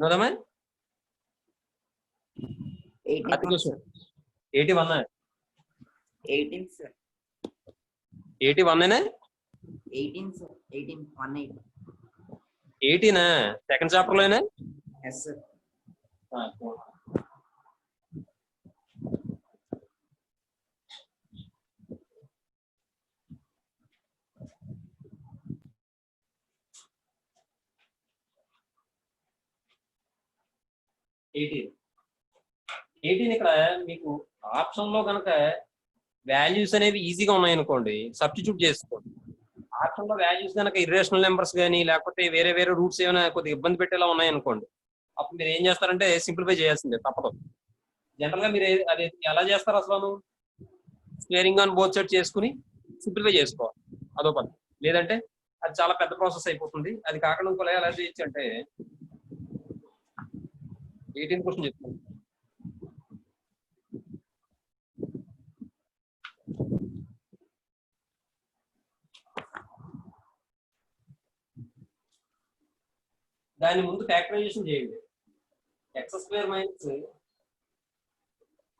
ఎన్నోదమ్మా 81 sir. 81 18 sir. 81 18 sir. 18 18. 18 second chapter లోనే. Yes sir. ఇక్కడ మీకు ఆప్షన్ లో కనుక వాల్యూస్ అనేవి ఈజీగా ఉన్నాయనుకోండి, సబ్స్టిట్యూట్ చేసుకోండి. ఆప్షన్ లో వాల్యూస్ కనుక ఇర్రేషనల్ నెంబర్స్ కానీ లేకపోతే వేరే వేరే రూట్స్ ఏమైనా కొద్దిగా ఇబ్బంది పెట్టేలా ఉన్నాయనుకోండి, అప్పుడు మీరు ఏం చేస్తారంటే సింప్లిఫై చేయాల్సిందే, తప్పదు. జనరల్ గా మీరు అది ఎలా చేస్తారు అసలు? స్క్వేరింగ్ ఆన్ బోత్ సైడ్ చేసుకుని సింప్లిఫై చేసుకోవాలి, అదో పని. లేదంటే అది చాలా పెద్ద ప్రాసెస్ అయిపోతుంది. అది కాకుండా ఇంకో ఎలా చేయొచ్చు అంటే 18 క్వశ్చన్ చెప్తాను. దాని ముందు ఫ్యాక్టరైజేషన్ చేయండి. x² మైనస్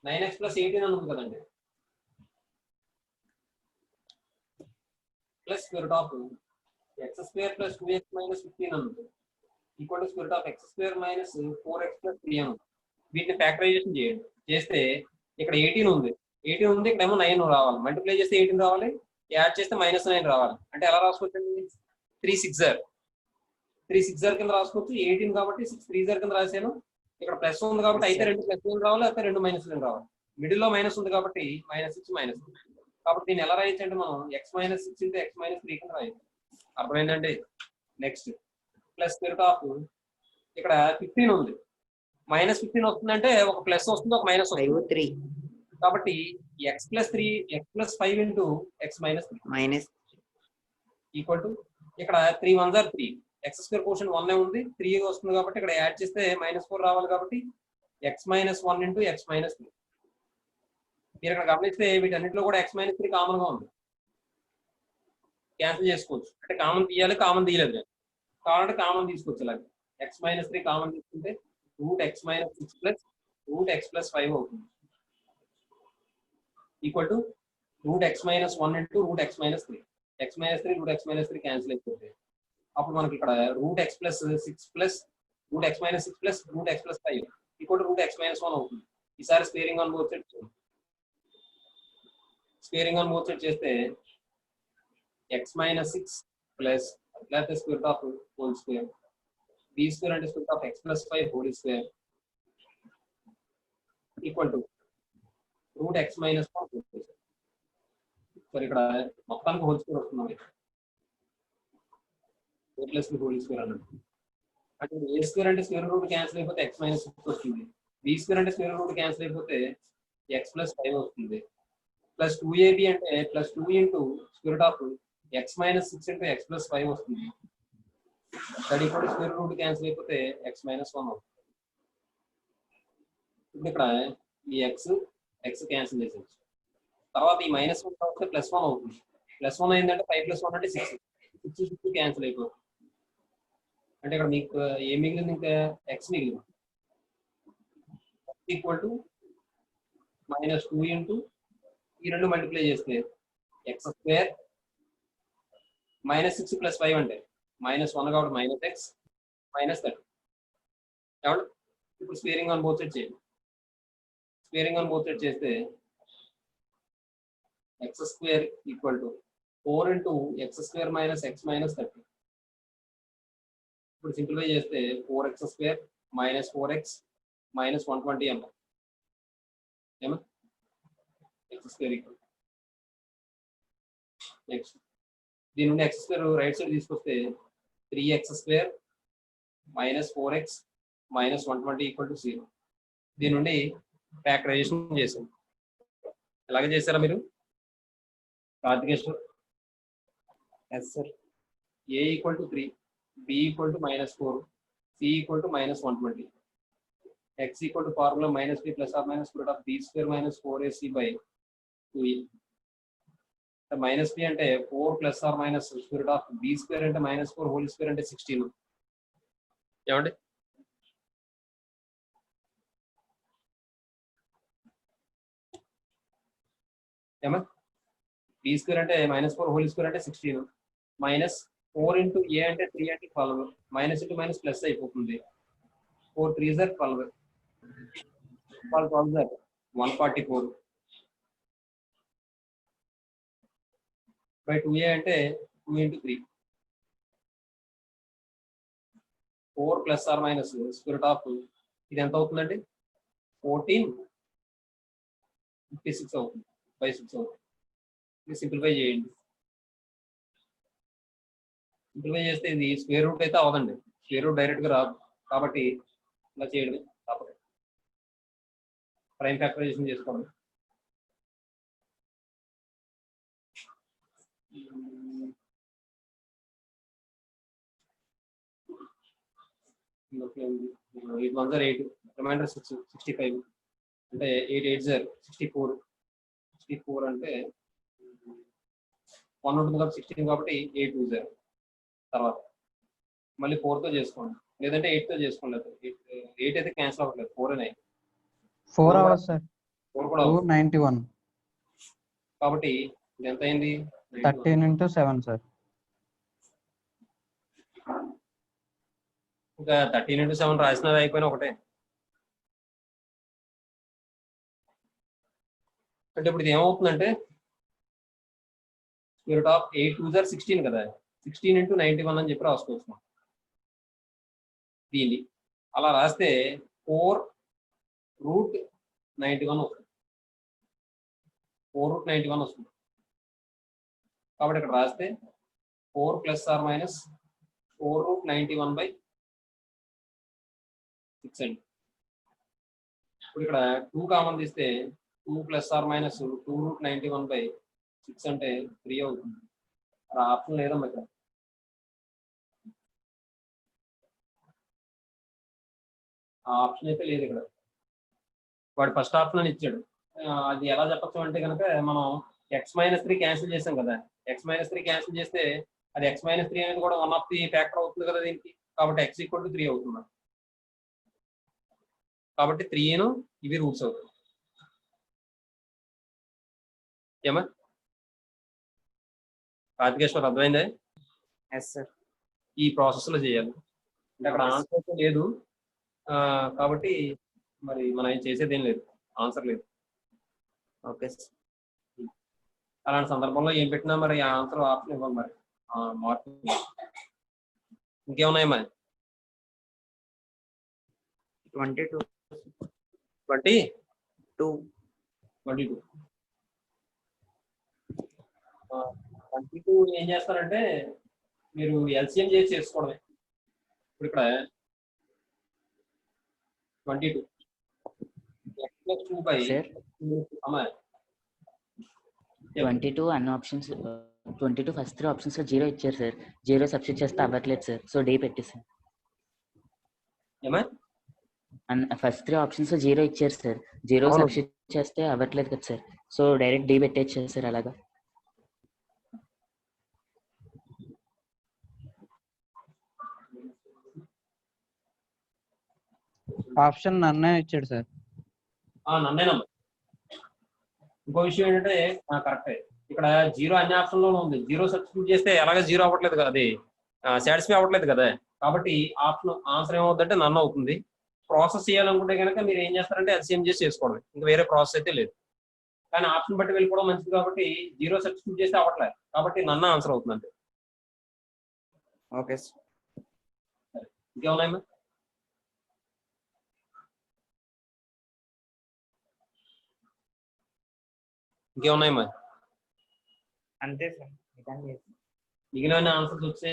9x ప్లస్ 18 అని ఉంది కదండి, plus square root of x² plus 2x minus 15 అని ఉంది, equal to square root of x² minus 4x plus 3 అని ఉంది. వీటిని ఫ్యాక్టరైజేషన్ చేయండి. చేస్తే ఇక్కడ 18 ఉంది, ఇక్కడ ఏమో 9 రావాలి. మల్టిప్లై చేస్తే 18 రావాలి, యాడ్ చేస్తే -9 రావాలి. అంటే ఎలా రాసుకోవచ్చండి? 3 6 కింద రాసుకోవచ్చు. 18 కాబట్టి 6 3 కింద రాశాను. ఇక్కడ ప్లస్ ఉంది కాబట్టి అయితే 2 ప్లస్ రావాలి, అయితే 2 మైనస్ రావాలి. మిడిల్ లో మైనస్ ఉంది కాబట్టి -6 కాబట్టి దీన్ని ఎలా రాయొచ్చు అంటే మనం x - 6 × x - 3 కింద రాయొచ్చు. అర్థమైందండి? Next plus square root of ఇక్కడ 15 ఉంది, -15 వస్తుందంటే ఒక ప్లస్ వస్తుంది, ఒక మైనస్ వస్తుంది. 3 కాబట్టి x + 3 x + 5 × x - 3 minus equal to ఇక్కడ 3 1 = 3, x² కోషన్ 1 ఉంది, 3 వస్తుంది కాబట్టి ఇక్కడ యాడ్ చేస్తే -4 రావాలి. కాబట్టి x - 1 × x - 3. మీరు ఇక్కడ గమనిస్తే వీటన్నిటిలో కూడా x - 3 కామన్ గా ఉంది, క్యాన్సిల్ చేసుకోవచ్చు. అంటే కామన్ తీయాలి, కామన్ తీయలేదు కాబట్టి కామన్ తీసుకోవచ్చు. అలాగే x - 3 కామన్ తీసుకుంటే √x - 6 ప్లస్ √x + 5 అవుతుంది, equal to √x - 1 × √x - 3. x - 3 √x - 3 cancel అయిపోతుంది. అప్పుడు మనకి ఇక్కడ √x + 6 plus √x - 6 plus √x + 5 equal to √x - 1 అవుతుంది. ఈసారి స్క్వేరింగ్ ఆన్ బోత్ సైడ్ చేస్తే x - 6 ప్లస్ లేకపోతే square of whole square, b² అంటే square of x + 5 whole square equal to √x - 1. So ఇక్కడ మొత్తానికి హోల్ స్క్వేర్ వస్తుంది, హోల్ స్క్వేర్ అన్నట్టు. అంటే a² అంటే స్క్వేర్ రూట్ క్యాన్సిల్ అయిపోతే x - 6 వస్తుంది, b² అంటే స్క్వేర్ రూట్ క్యాన్సిల్ అయిపోతే x + 5 వస్తుంది, ప్లస్ 2ab అంటే plus 2 × square root of x - 6 × x + 5 వస్తుంది. That equal to square root cancel అయిపోతే x - 1 అవుతుంది. ఇప్పుడు ఇక్కడ ఈ x క్యాన్సిల్ చేసేయచ్చు. తర్వాత ఈ -1 వస్తే +1 అవుతుంది. +1 అయిందంటే 5 + 1 అంటే 6 క్యాన్సిల్ అయిపోతుంది. అంటే ఇక్కడ మీకు ఏం మిగిలింది? ఇంకా x మిగిలింది, ఈక్వల్ టు -2 × ఈ రెండు మల్టిప్లై చేస్తే x² -6 + 5 అంటే -1 కాబట్టి -x -30. కాబట్టి ఇప్పుడు స్క్వేరింగ్ ఆన్ బోత్ సైడ్ చేయండి. స్క్వేరింగ్ ఆన్ బోత్ సైడ్ చేస్తే x² equal to 4 × x² - x - 30. ఇప్పుడు సింప్లిఫై చేస్తే 4x² - 4x - 120 అన్నారు. ఏమో x² ఈక్వల్ నెక్స్ట్ దీని నుండి x² రైట్ సైడ్ తీసుకొస్తే 3x² - 4x - 120 = 0. దీని నుండి ఫ్యాక్టరైజేషన్ చేసాం. ఎలాగ చేశారా మీరు? Karthikeshwar yes sir. a = 3, b = -4, c = -120, x = formula -b + or - b² - 4ac / 2e. -b అంటే 4 + or - b² అంటే -4 హోల్ స్క్వేర్ అంటే 16. ఏమండి? ఏమా బి స్క్వేర్ అంటే -4 హోల్ స్క్వేర్ అంటే 16 మైనస్ 4 ఇంటూ ఏ అంటే 3 అంటే 12 మైనస్ ఇంటూ మైనస్ ప్లస్ అయిపోతుంది 4 3 సార్ 12 12 సార్ 144 బై 2a అంటే 2 into 3 4 plus are minus square root of ఇది ఎంత అవుతుందండి 1456 అవుతుంది బై 6 అవుతుంది సింప్లిఫై చేయండి సింప్లిఫై చేస్తే ఇది స్క్వేర్ రూట్ అయితే అవదండి స్క్వేర్ రూట్ డైరెక్ట్ గా రాదు కాబట్టి ఇలా చేయడమే తప్పదు ప్రైమ్ ఫ్యాక్టరైజేషన్ చేసుకోండి ఎయిట్ వన్ జార్ 8 రిమైండర్ 65 అంటే 8 8 జార్ 64 అంటే 1 ఉంటుంది కాబట్టి 16 కాబట్టి 8 2 జార్ తర్వాత మళ్ళీ 4 తో చేసుకోండి లేదంటే 8 తో చేసుకోండి 8 అయితే క్యాన్సిల్ అవ్వట్లేదు 4 అనే 4 hours sir 4 కూడా అవుతుంది. 291 కాబట్టి ఇది ఎంత అయింది 13 into 7 sir ఇంకా 13 into 7 రాసినది అయిపోయినా ఒకటే అంటే ఇప్పుడు ఇది ఏమవుతుందంటే స్క్వేర్ రూట్ ఆఫ్ 8 2 జార్ 16 కదా 16 into 91 అని చెప్పి రాసుకోవచ్చు మనం. దీన్ని అలా రాస్తే 4 రూట్ 91 వస్తుంది 4 రూట్ 91 వస్తుంది కాబట్టి ఇక్కడ రాస్తే 4 plus are minus 4 root 91 by 6 అండి ఇప్పుడు ఇక్కడ 2 కామన్ తీస్తే 2 plus are minus 2 root 91 by 6 అంటే 3 అవుతుంది అలా ఆప్షన్ లేదమ్మా ఇక్కడ ఆ ఆప్షన్ అయితే లేదు ఇక్కడ వాడు ఫస్ట్ ఆప్షన్ అని ఇచ్చాడు అది ఎలా చెప్పచ్చు అంటే కనుక మనం x-3 క్యాన్సిల్ చేసాం కదా x-3 క్యాన్సిల్ చేస్తే అది x-3 అనేది కూడా 1 ఆఫ్ ది ఫ్యాక్టర్ అవుతుంది కదా దీనికి కాబట్టి x ఈక్వల్ టు 3 అవుతుంది కాబట్టి 3 ఇవి రూట్స్ అవుతుంది ఏమా కార్తికేశ్వర్ అర్థమైందే ఎస్ సార్ ఈ ప్రాసెస్ లో చేయాలి అంటే అక్కడ ఆన్సర్ అయితే లేదు కాబట్టి మరి మనం ఏం చేసేది ఏం లేదు ఆన్సర్ లేదు ఓకే సార్ అలాంటి సందర్భంలో ఏం పెట్టినా మరి ఆన్సర్ ఆప్షన్ ఇవ్వాలి మరి మార్క్ ఇంకేమున్నాయి మరి 22 ఏం చేస్తారంటే మీరు ఎల్సిఎం చేసి చేసుకోవడమే ఇప్పుడు ఇక్కడ 22 x plus 2 by Sir? 2 22 అన్ని ఆప్షన్స్ 22 ఫస్ట్ 3 ఆప్షన్స్ లో 0 ఇచ్చారు సార్ 0 సబ్స్టిట్యూట్ చేస్తే అవ్వట్లేదు సార్ సో డే పెట్టి సార్ ఏమా ఫస్ట్ 3 ఆప్షన్స్ లో 0 ఇచ్చారు సార్ 0 అవును. సబ్స్టిట్యూట్ చేస్తే అవ్వట్లేదు కదా సార్ సో డైరెక్ట్ డే పెట్టేచ్చు సార్ అలాగా ఆప్షన్ నన్నే ఇచ్చాడు సార్ నన్నేనమ్మా ఇంకో విషయం ఏంటంటే కరెక్టే ఇక్కడ 0 అన్ని ఆప్షన్ లోనే ఉంది 0 సబ్స్టిట్యూట్ చేస్తే ఎలాగ 0 అవ్వట్లేదు కదా అది సాటిస్ఫై అవ్వట్లేదు కదా కాబట్టి ఆప్షన్ ఆన్సర్ ఏమవుతుందంటే నన్ను అవుతుంది ప్రాసెస్ చేయాలనుకుంటే కనుక మీరు ఏం చేస్తారంటే ఎల్సిఎం చేసి చేసుకోవడం ఇంకా వేరే ప్రాసెస్ అయితే లేదు కానీ ఆప్షన్ బట్టి వెళ్ళిపోవడం మంచిది కాబట్టి 0 సబ్స్టిట్యూట్ చేస్తే అవ్వట్లేదు కాబట్టి నన్ను ఆన్సర్ అవుతుంది ఓకే సార్ ఇంకేమున్నాయమ్మా ఇంకేమున్నాయమ్మా అంతే సార్ మిగిలిన ఆన్సర్స్ వచ్చే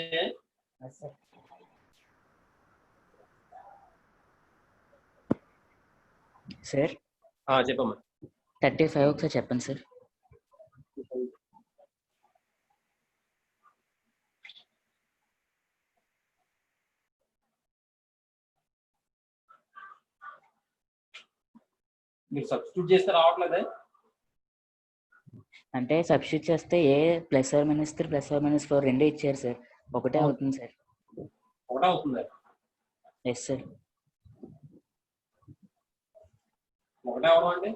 సార్ సార్ చెప్పమ్మా 35 ఒకసారి చెప్పండి సార్ మీరు సబ్స్టిట్యూట్ చేస్తే రావట్లేదే అంటే సబ్స్టిట్యూట్ చేస్తే a plus are minus 3 plus are minus 4 రెండే ఇచ్చారు సార్ ఒకటే అవుతుంది సార్ ఒకటే అవుతుంది ఎస్ సార్ ఒకటే అవడం అంటే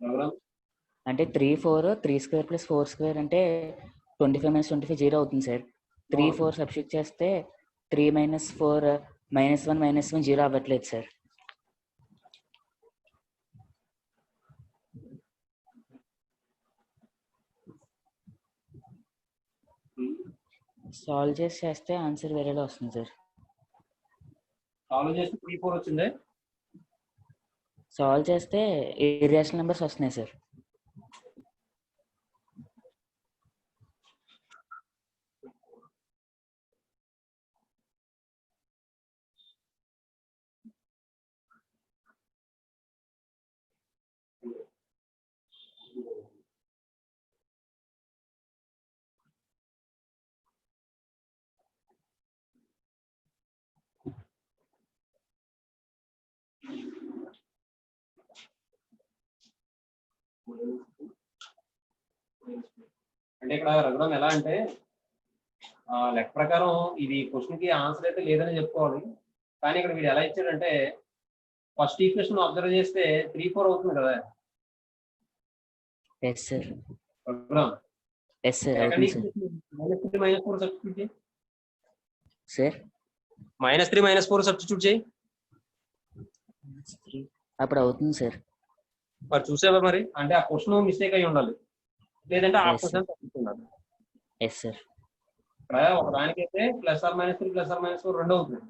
ప్రోగ్రామ్ అంటే 3 4 3 స్క్వేర్ ప్లస్ 4 స్క్వేర్ అంటే 25 మైనస్ 25 జీరో అవుతుంది సార్. 3 4 సబ్స్టిట్యూట్ చేస్తే 3 మైనస్ 4 -1 జీరో అవ్వట్లేదు సార్. సాల్వ్ చేస్తే ఆన్సర్ వేరేలా వస్తుంది సార్. సాల్వ్ చేస్తే 3 4 వచ్చిందే. సాల్వ్ చేస్తే ఇర్రేషనల్ నెంబర్స్ వస్తున్నాయి సార్. అంటే ఇక్కడ రఘురామ్ ఎలా అంటే లెక్క ప్రకారం ఇది క్వశ్చన్ కి ఆన్సర్ అయితే లేదని చెప్పుకోవాలి. కానీ ఇక్కడ వీడు ఎలా ఇచ్చాడంటే ఫస్ట్ ఈక్వేషన్ అబ్జర్వ్ చేస్తే 3 4 అవుతుంది కదా yes sir. Raghuram. Yes sir second అవుతుంది సార్. ఈక్వేషన్ -3 -4 సబ్స్టిట్యూట్ చేయి. సార్ -3 -4 సబ్స్టిట్యూట్ చేయి. అప్పుడు అవుతుంది సార్. మరి చూసావా మరి అంటే ఆ క్వశ్చన్ మిస్టేక్ అయి ఉండాలి, లేదంటే ఆ Yes, క్వశ్చన్ తప్పుతున్నారు. Yes sir. ఇక్కడ ఒక దానికైతే +or -3 +or -4 రెండు అవుతుంది,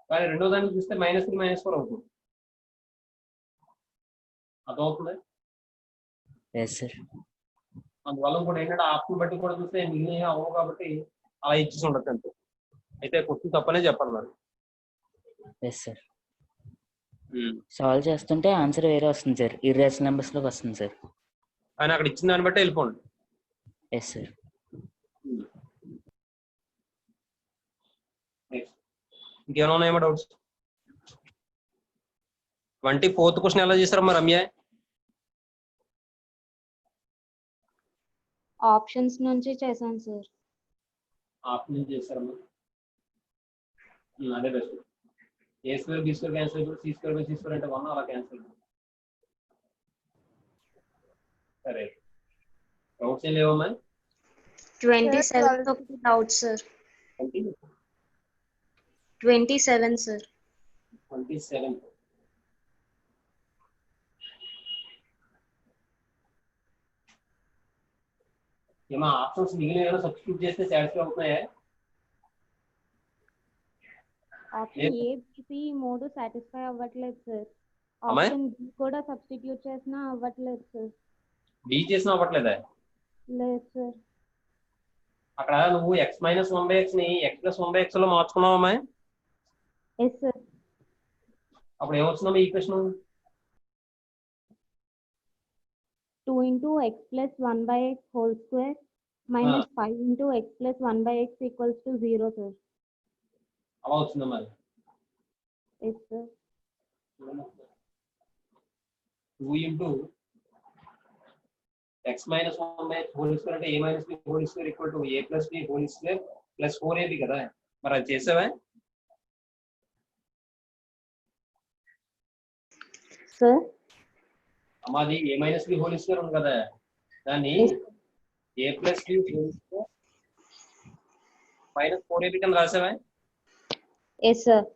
కానీ రెండో దానికి చూస్తే -3 -4 అవుతుంది. అర్థమవుతుంది. Yes sir. అందువల్ల కూడా ఏంటంటే ఆప్షన్ బట్టి కూడా చూస్తే మిగిలిన అవ్వవు కాబట్టి అలా ఇచ్చేసి ఉండొచ్చు అంతే. అయితే క్వశ్చన్ తప్పనే చెప్పాలి మరి. Yes sir. సాల్వ్ చేస్తుంటే ఆన్సర్ వేరే వస్తుంది సార్. ఇర్రేషనల్ నెంబర్స్ లోకి వస్తుంది సార్. కానీ అక్కడ ఇచ్చిన దాన్ని బట్టి వెళ్ళిపోండి. Yes sir. ఇంకేమైనా ఉన్నాయేమో డౌట్స్? 24th క్వశ్చన్ ఎలా చేశారు మరి రమ్య? ఆప్షన్స్ నుంచి చేశాను సార్. ఆప్షన్ చేశారమ్మా. అదే బెస్ట్. A² B² క్యాన్సిల్ అయిపోయి C² C² అంటే 1 అలా క్యాన్సిల్. సరే డౌట్స్ ఏం లేవమ్మా? 27 ఒకటి డౌట్ సార్. 27 సార్. 27 ఏమో ఆప్షన్స్ మిగిలిన సబ్స్టిట్యూట్ చేస్తే సాటిస్ఫై అవుతున్నాయా? ఆప్షన్ ఏ బి మూడు సాటిస్ఫై అవ్వట్లేదు సార్. అమ్మాయి? ఆప్షన్ బి కూడా సబ్స్టిట్యూట్ చేసినా అవ్వట్లేదు సార్. డి చేసినా అవ్వట్లేదా? లేదు సార్. అక్కడ నువ్వు x - 1/x ని x + 1/x లో మార్చుకున్నావు అమ్మాయి. Yes sir. అప్పుడు ఏమొచ్చిందమ్మా equation? 2 × x + 1/x whole square - 5 × x + 1/x = 0 sir. అలా వచ్చిందమ్మా. Yes sir. 2 × x - 1/x whole square అంటే a - b whole square = a + b whole square + 4ab కదా. మరి అది చేసావా? సార్ అమ్మాది a - b హోల్ స్క్వేర్ ఉంది కదా, దాన్ని a + b whole square -4ab కింద రాసావా? Yes sir.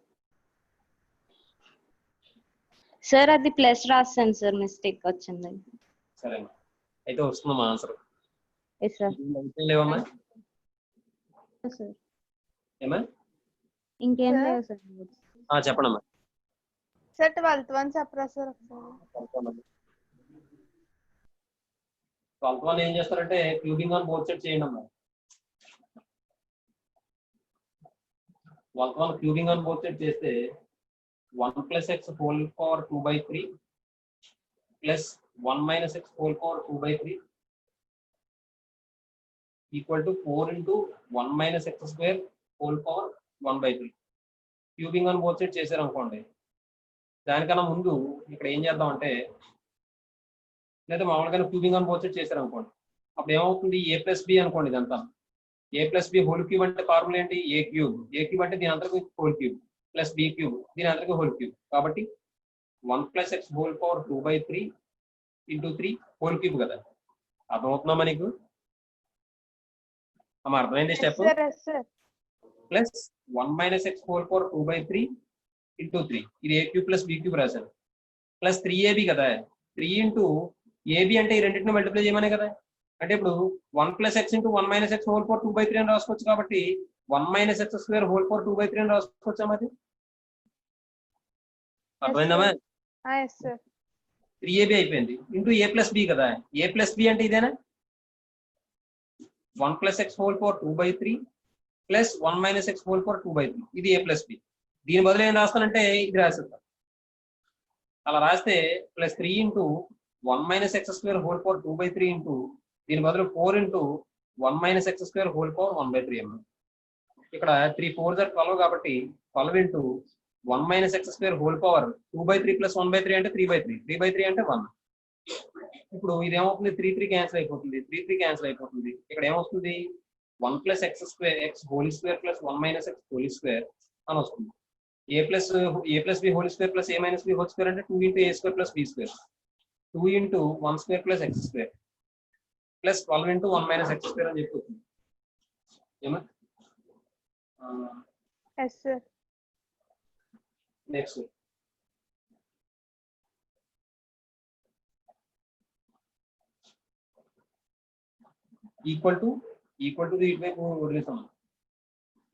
సార్ అది ప్లస్ రాస్తాను సార్, మిస్టేక్ వచ్చింది. సరేమ్మా, అయితే వస్తుందమ్మా ఆన్సర్. Yes sir. లేవమ్మా? సార్ ఏమా? ఇంకేం Sir? లేవు సార్. చెప్పండమ్మా. సార్ 12th వన్ చెప్పరా సార్ ఒకసారి? 12th వన్ ఏం చేస్తారంటే క్యూబింగ్ ఆన్ బోత్ సైడ్ చేయండి అమ్మా. 12th one cubing on both side చేస్తే 1 + x whole power 2/3 plus 1 - x whole power 2/3 = 4 × 1 - x² whole power 1/3. Cubing on both side చేశారు అనుకోండి, దానికన్నా ముందు ఇక్కడ ఏం చేద్దాం అంటే, లేదా మామూలుగా క్యూబింగ్ ఆన్ బోత్ సైడ్ చేశారు అనుకోండి, అప్పుడు ఏమవుతుంది? a + b అనుకోండి. ఇదంతా a + b హోల్ క్యూబ్ అంటే ఫార్ములా ఏంటి? a cube. a క్యూబ్ అంటే దీని అందరికి whole cube plus b cube దీని అందరికి హోల్ క్యూబ్. కాబట్టి 1 + x whole power 2/3 into 3 whole cube కదా. అర్థమవుతుందమ్మా నీకు? అమ్మ అర్థమైంది Yes, step? sir. Yes, sir. Plus 1 minus x whole power 2/3 into 3, ఇది ఏ క్యూబ్ ప్లస్ బి క్యూబ్ రాశాను. ప్లస్ 3ab కదా, 3 ఇంటూ ఏబి అంటే ఈ రెండింటిని మల్టిప్లై చేయమనే కదా. అంటే ఇప్పుడు 1 plus X into 1 minus x whole power 2/3 అని రాసుకోవచ్చు. కాబట్టి 1 minus x square whole power 2/3 అని రాసుకోవచ్చా మరి? అర్థమైందమ్మా? Yes, sir. 3ab అయిపోయింది ఇంటూ ఏ ప్లస్ బి కదా. ఏ ప్లస్ బి అంటే ఇదేనా? 1 plus X whole power 2/3 plus 1 minus x whole power 2/3, ఇది ఏ ప్లస్ బి. దీని బదులు ఏం రాస్తానంటే ఇది రాసేద్దాం. అలా రాస్తే plus 3 into 1 minus x square whole power 2/3 into దీని బదులు 4 into 1 minus x square whole power 1/3 అమ్మ. ఇక్కడ 3 4 12 కాబట్టి 12 into 1 minus x square whole power 2/3 plus 1/3 అంటే 3/3, 3/3 అంటే 1. ఇప్పుడు ఇది ఏమవుతుంది? 3 3 క్యాన్సిల్ అయిపోతుంది, 3 3 క్యాన్సిల్ అయిపోతుంది. ఇక్కడ ఏమొస్తుంది? 1 plus x square x whole square plus 1 minus x whole square అని వస్తుంది. A plus b whole square plus a minus b whole square అంటే 2 into a square plus b square, 2 into 1 square plus x square plus 12 into 1 minus x square అని చెప్పుతుంది. ఏమా? Yes, sir. Next equal to ఇటువైపు వదిలేసాం.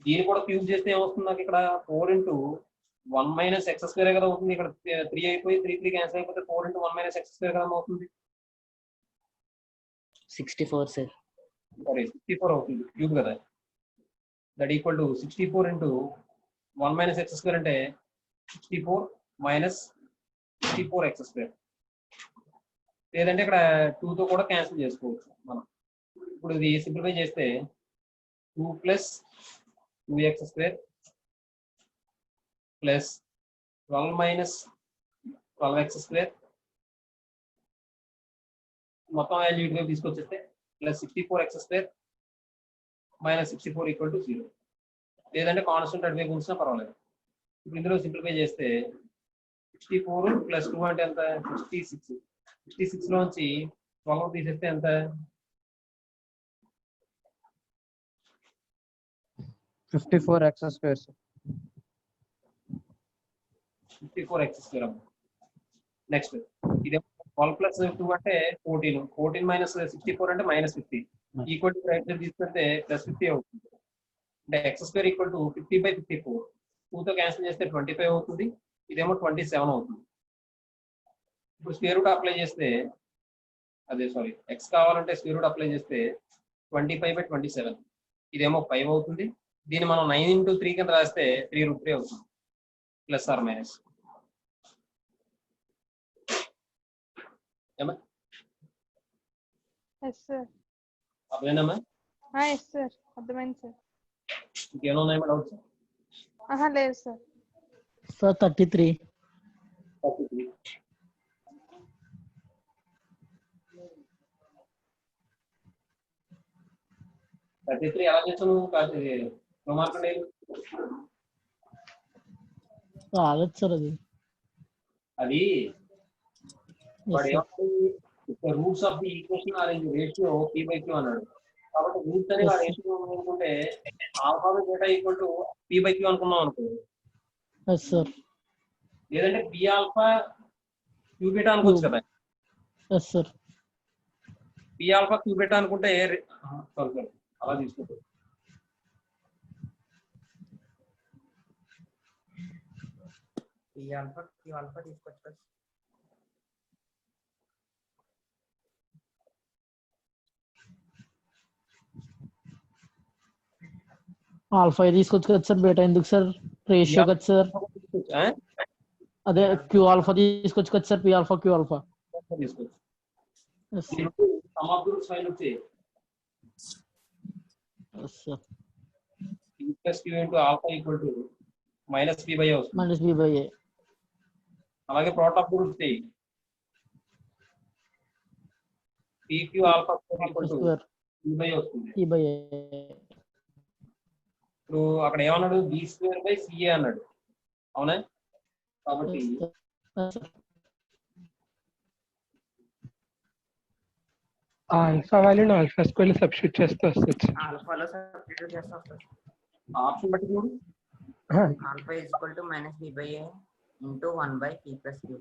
దీన్ని కూడా cube చేస్తే ఏమవుతుంది నాకు? ఇక్కడ 4 ఇంటూ 1 మైనస్ ఎక్స్ స్క్వేర్ కదా అవుతుంది. ఇక్కడ 3 అయిపోయి 3 3 క్యాన్సిల్ అయిపోతే 4 ఇంటూ 1 మైనస్ ఎక్స్ స్క్వేర్ కదా అవుతుంది. 64 సార్. సారీ 64 అవుతుంది క్యూబ్ కదా. That equal to 64 into 1 minus x square అంటే 64 మైనస్ 64 ఎక్స్ స్క్వేర్. లేదంటే ఇక్కడ 2తో కూడా క్యాన్సిల్ చేసుకోవచ్చు మనం. ఇప్పుడు ఇది సింప్లిఫై చేస్తే 2 plus 2x square plus 12 minus 12x square మొత్తం వాల్యూ ఇటువైపు తీసుకొచ్చేస్తే plus 64x square minus 64 equal to 0. లేదంటే కాన్స్టెంట్ అటువైపు ఉంచినా పర్వాలేదు. ఇప్పుడు ఇందులో సింప్లిఫై చేస్తే 64 ప్లస్ 2 అంటే ఎంత? 66. 66 లోంచి 12 తీసేస్తే ఎంత? 54x square sir. 54x square. Next ఇది 12 ప్లస్ 2 అంటే 14, 14 మైనస్ 64 అంటే minus 50 equal to right side తీసుకుంటే ప్లస్ 50 అవుతుంది. అంటే ఎక్స్ స్క్వేర్ ఈక్వల్ టు 50/54. 2తో క్యాన్సిల్ చేస్తే 25 అవుతుంది. ఇదేమో 27 అవుతుంది. ఇప్పుడు స్క్వేర్ రూట్ అప్లై చేస్తే ఎక్స్ కావాలంటే స్క్వేర్ రూట్ అప్లై చేస్తే 25/27, ఇదేమో 5 అవుతుంది. దీన్ని మనం 9 ఇంటూ 3 కింద రాస్తే 3√3 అవుతుంది ప్లస్ ఆర్ మైనస్. ఏమా? Yes, sir. అర్థమైందమ్మా? Yes, sir. అర్థమైంది సార్. ఇంకేమైనా ఉన్నాయమ్మా డౌట్స్? లేదు సార్. సార్ 33. 33 ఎలా చేస్తాను? మార్కండి రాలేదు సార్ అది. అది roots of the equation are in ratio p/q అన్నాడు. కాబట్టి రూట్స్ అని ఆ రేషియో అనుకుంటే alpha by beta equal to p/q అనుకున్నాం అనుకో. Yes sir. లేదంటే p ఆల్ఫా q బీటా అనుకోవచ్చు కదా. Yes sir. p alpha q beta అనుకుంటే సారీ అలా తీసుకుంటాం. ఆల్ఫా తీసుకోవచ్చు. ఆల్ఫా తీసుకోవచ్చు కదా సార్. బీటా ఎందుకు సార్? రేషియో కదా సార్. అదే క్యూ ఆల్ఫా తీసుకోవచ్చు కదా sir. P alpha q alpha తీసుకోవచ్చు. Yes some of the roots find out చేయి. Sir. p plus q into alpha equal to minus p by a వస్తుంది. Minus b by ఏ. అలాగే product of roots చేయి. pq alpha equal to square p by a వస్తుంది. Tea by ఏ. ఇప్పుడు అక్కడ ఏమన్నాడు? b square by ca అన్నాడు. అవునా? కాబట్టి ఆల్ఫా వాల్యూని ఆల్ఫా స్క్వేర్ లో సబ్స్టిట్యూట్ చేస్తే వస్తుంది సార్. ఆల్ఫాలో సబ్స్టిట్యూట్ చేస్తే వస్తుంది. ఆప్షన్ బట్టి చూడు. Alpha is equal to minus b by a into 1 by p plus q.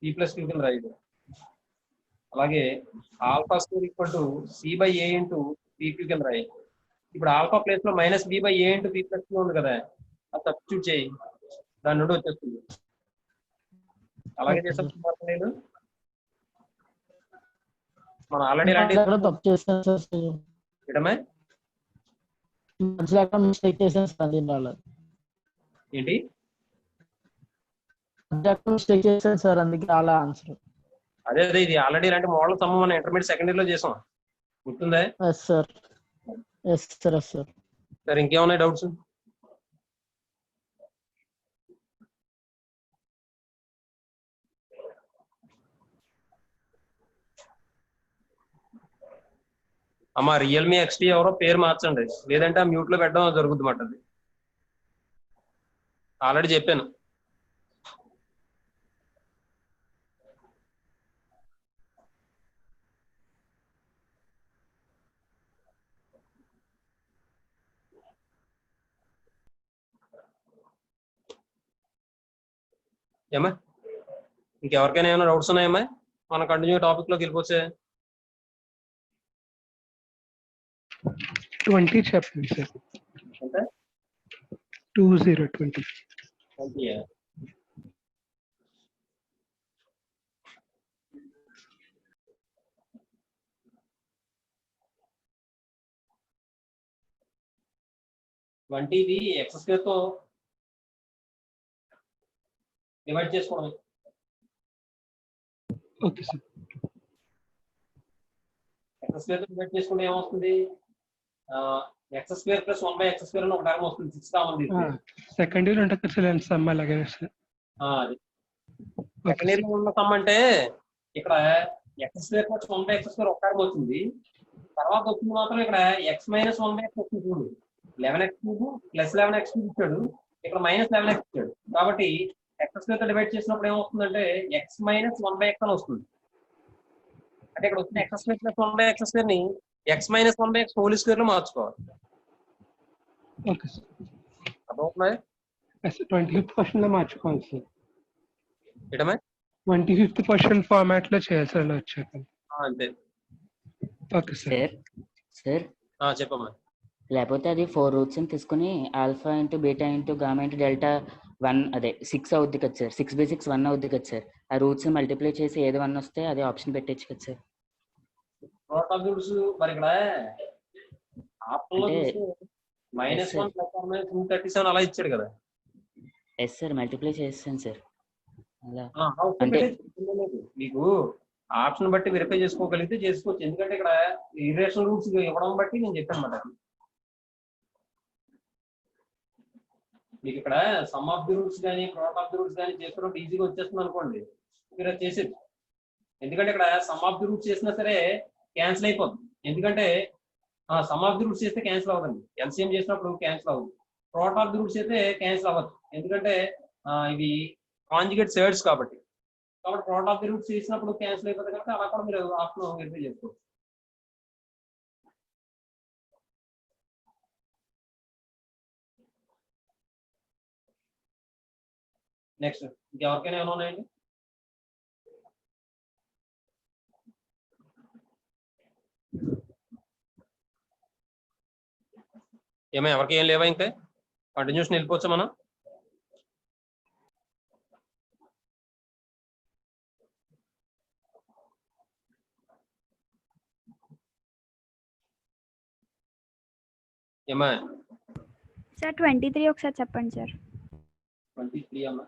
p ప్లస్ క్యూ కింద రాయదు. అలాగే alpha square equal to c by a into p q కింద రాయి. ఇప్పుడు ఆల్ఫా ప్లేస్ లో minus b by a into p plus q ఉంది కదా, అది సబ్స్టిట్యూట్ చేయి, దాని నుండి వచ్చేస్తుంది. అలాగే చేసాం నేను మనం ఆల్రెడీ తప్పు చేశాను సార్. ఇడమే మిస్టేక్ చేశాను సార్. దీని ఏంటి మిస్టేక్ చేశాను సార్, అందుకే అలా ఆన్సర్. అదే ఇది ఆల్రెడీ ఇలాంటి మోడల్ సమ్ మనం ఇంటర్మీడియట్ సెకండ్ ఇయర్ లో చేసాం, గుర్తుందా? Yes sir, yes sir, yes sir. సరే ఇంకేమున్నాయి డౌట్స్? అమ్మా రియల్మీ ఎక్స్టీ ఎవరో పేరు మార్చండి, లేదంటే ఆ మ్యూట్ లో పెట్టడం జరుగుతుంది మాట. అది ఆల్రెడీ చెప్పాను. ఏమా ఇంకెవరికైనా ఏమైనా డౌట్స్ ఉన్నాయమ్మా? మనం కంటిన్యూ టాపిక్ లోకి వెళ్ళిపోతే 20 చెప్పండి సార్. అంటే 2020. ఇది ఎక్స్ స్క్వేర్ తో డివైడ్ చేసుకోవడం. Okay sir. ఎక్స్ స్క్వేర్ తో డివైడ్ చేసుకుంటే ఏమొస్తుంది? X square plus 1 by x square అని ఒక టర్మ్ వస్తుంది. 6 కామన్ తీసుకుంటే సెకండ్ ఇయర్ ఉంటుంది సార్ సమ్ అలాగే సార్. అది సెకండ్ ఇయర్ లో ఉన్న సమ్ అంటే ఇక్కడ X square plus 1 by x square ఒక టర్మ్ వచ్చింది. తర్వాత వచ్చింది మాత్రం ఇక్కడ ఎక్స్ మైనస్ 1 బై ఎక్స్ వస్తుంది. చూడు 11x cube plus 11x cube ఇచ్చాడు, ఇక్కడ మైనస్ 11x ఇచ్చాడు. కాబట్టి ఎక్స్ స్క్వేర్ తో డివైడ్ చేసినప్పుడు ఏమవుతుందంటే ఎక్స్ మైనస్ 1 బై ఎక్స్ అని వస్తుంది. అంటే ఇక్కడ వచ్చిన x square plus 1 by x square ని x minus 1 by x whole square లో మార్చుకోవాలి. Okay sir. అర్థమవుతుందా? 25th క్వశ్చన్ లో మార్చుకోవాలి సార్. ఏటమే 25th క్వశ్చన్ ఫార్మాట్ లో చేయాలి సార్ వచ్చాక. అంతే. Okay sir. సార్ చెప్పమ్మా. లేకపోతే అది 4 రూట్స్ అని తీసుకుని alpha into beta into gamma into delta 1 అదే 6 అవుద్ది కదా సార్. 6 బై 6 1 అవుద్ది కదా సార్. ఆ రూట్స్ మల్టిప్లై చేసి ఏది 1 వస్తే అదే ఆప్షన్ పెట్టచ్చు కదా సార్. మరి ఇక్కడ ఆప్షన్ లో -1 ± 237 అలా ఇచ్చాడు కదా. ఎస్ సార్, మల్టిప్లై చేస్తాను సార్. అలా అంటే మీకు ఆప్షన్ బట్టి వెరిఫై చేసుకోగలిగితే చేసుకోవచ్చు. ఎందుకంటే ఇక్కడ ఇరేషనల్ రూట్స్ ఇవ్వడం బట్టి నేను చెప్పాను అన్నమాట. మీకు ఇక్కడ సమ్ ఆఫ్ ది రూట్స్ కానీ ప్రోడక్ట్ ఆఫ్ ది రూట్స్ కానీ చేస్తున్నప్పుడు ఈజీగా వచ్చేస్తుంది అనుకోండి, మీరు అది చేసేది. ఎందుకంటే ఇక్కడ సమ్ ఆఫ్ ది రూట్స్ చేసినా సరే క్యాన్సిల్ అయిపోతుంది. ఎందుకంటే సమ్ ఆఫ్ ది రూట్స్ చేస్తే క్యాన్సిల్ అవ్వదండి. ఎల్సిఎం చేసినప్పుడు క్యాన్సిల్ అవ్వదు. ప్రోడక్ట్ ఆఫ్ ది రూట్స్ అయితే క్యాన్సిల్ అవ్వదు. ఎందుకంటే ఇవి కాంజుగేట్ సైడ్స్ కాబట్టి ప్రోడక్ట్ ఆఫ్ ది రూట్స్ చేసినప్పుడు క్యాన్సిల్ అయిపోతుంది. కనుక అలా కూడా మీరు ఆప్షన్ వెరిఫై చేసుకోవచ్చు. నెక్స్ట్ ఇంకెవరికైనా ఏమైనా ఉన్నాయండి? ఎవరికి ఏం లేవా? ఇంకా కంటిన్యూషన్ వెళ్ళిపోవచ్చా మనం? ఏమా సార్ 23 ఒకసారి చెప్పండి సార్. 23 అమ్మా.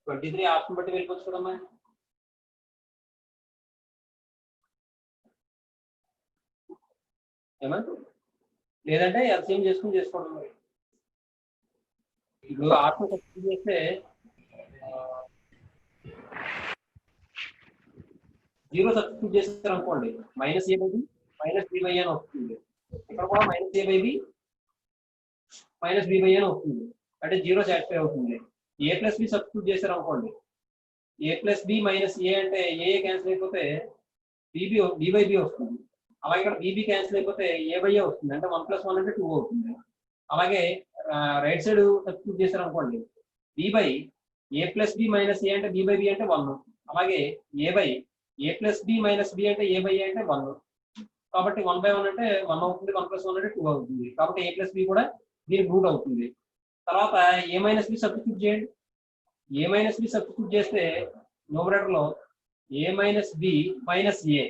23 ఆప్షన్ బట్టి వెళ్ళిపోవచ్చు కదమ్మా. ఏమా లేదంటే ఎల్సిఎం చేసుకోవడం. మరి ఇప్పుడు ఆప్షన్ సబ్స్టిట్యూట్ చేస్తే 0 సబ్స్టిట్యూట్ చేస్తారు అనుకోండి, minus a by b minus b by a అని వస్తుంది. ఇక్కడ కూడా minus a by b minus b by a అని వస్తుంది. అంటే 0 సాటిస్ఫై అవుతుంది. a ప్లస్ b సబ్స్టిట్యూట్ చేశారు అనుకోండి, ఏ ప్లస్ బి మైనస్ ఏ అంటే ఏ క్యాన్సిల్ అయిపోతే బి బై బి వస్తుంది. అలాగే ఇక్కడ బీబీ క్యాన్సిల్ అయిపోతే ఏ బై ఏ వస్తుంది, అంటే 1+1 అంటే 2 అవుతుంది. అలాగే రైట్ సైడ్ సబ్స్టిట్యూట్ చేశారు అనుకోండి, b by a plus b minus a అంటే బి బై బి అంటే 1. అలాగే a by a plus b minus b అంటే ఏ బై ఏ అంటే 1. కాబట్టి 1/1 అంటే 1 అవుతుంది, 1+1 అంటే 2 అవుతుంది. కాబట్టి ఏ ప్లస్ బి కూడా దీనికి రూట్ అవుతుంది. తర్వాత ఏ మైనస్ బి సబ్స్టిట్యూట్ చేయండి. ఏ మైనస్ బి సబ్స్టిట్యూట్ చేస్తే న్యూమరేటర్ లో ఏ మైనస్ బి మైనస్ ఏ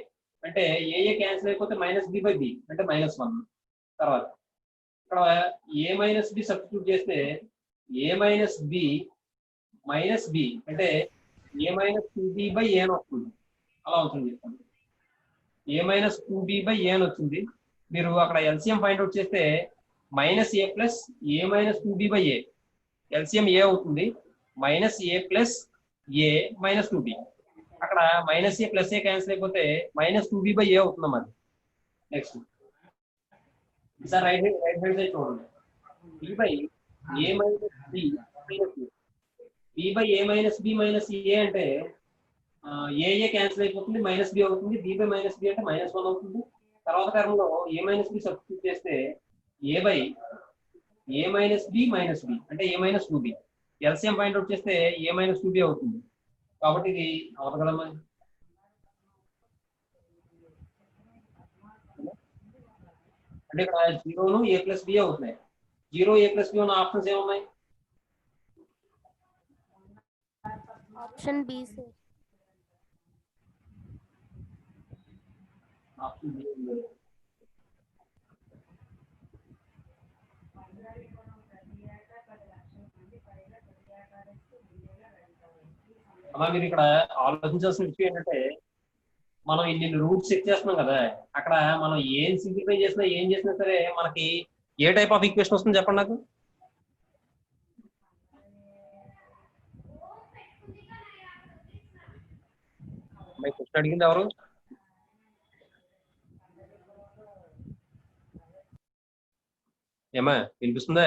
అంటే ఏ క్యాన్సిల్ అయిపోతే మైనస్ బి బై బి అంటే -1. తర్వాత ఇక్కడ ఏ మైనస్ బి సబ్స్టిట్యూట్ చేస్తే a minus b minus b అంటే ఏ మైనస్ 2b బై ఏ అని వస్తుంది. అలా అవుతుంది. ఏ మైనస్ 2b బై ఏ అని వచ్చింది. మీరు అక్కడ ఎల్సిఎం ఫైండ్ అవుట్ చేస్తే minus a plus a minus 2b by a, LCM a అవుతుంది, minus a plus a minus 2b. అక్కడ minus a plus a cancel అయిపోతే -2b బై ఏ అవుతుంది మరి. నెక్స్ట్ ఈసారి రైట్ హ్యాండ్ సైడ్ చూడండి. B by a minus b minus a, b by a minus b minus a అంటే a cancel అయిపోతుంది, minus b అవుతుంది. B by minus b అంటే -1 అవుతుంది. తర్వాత టర్మ్ లో ఏ మైనస్ బి సబ్స్టిట్యూట్ చేస్తే a by a minus b minus b అంటే a minus 2b. LCM point out చేస్తే ఏ మైనస్ 2b అవుతుంది. కాబట్టి ఇది అవతగలమా? అంటే ఇక్కడ 0ను ఏ ప్లస్ బి అవుతున్నాయి. 0 ఏ ప్లస్ బి ఉన్న ఆప్షన్స్ ఏమున్నాయి? Option b sir. Option b ఉంది. అలా మీరు ఇక్కడ ఆలోచించాల్సిన విషయం ఏంటంటే, మనం ఇన్ని రూట్స్ చెక్ చేస్తున్నాం కదా, అక్కడ మనం ఏం సింప్లిఫై చేసినా ఏం చేసినా సరే మనకి ఏ టైప్ ఆఫ్ ఈక్వేషన్ వస్తుంది చెప్పండి నాకు. క్వశ్చన్ అడిగింది ఎవరు? ఏమా వినిపిస్తుందా?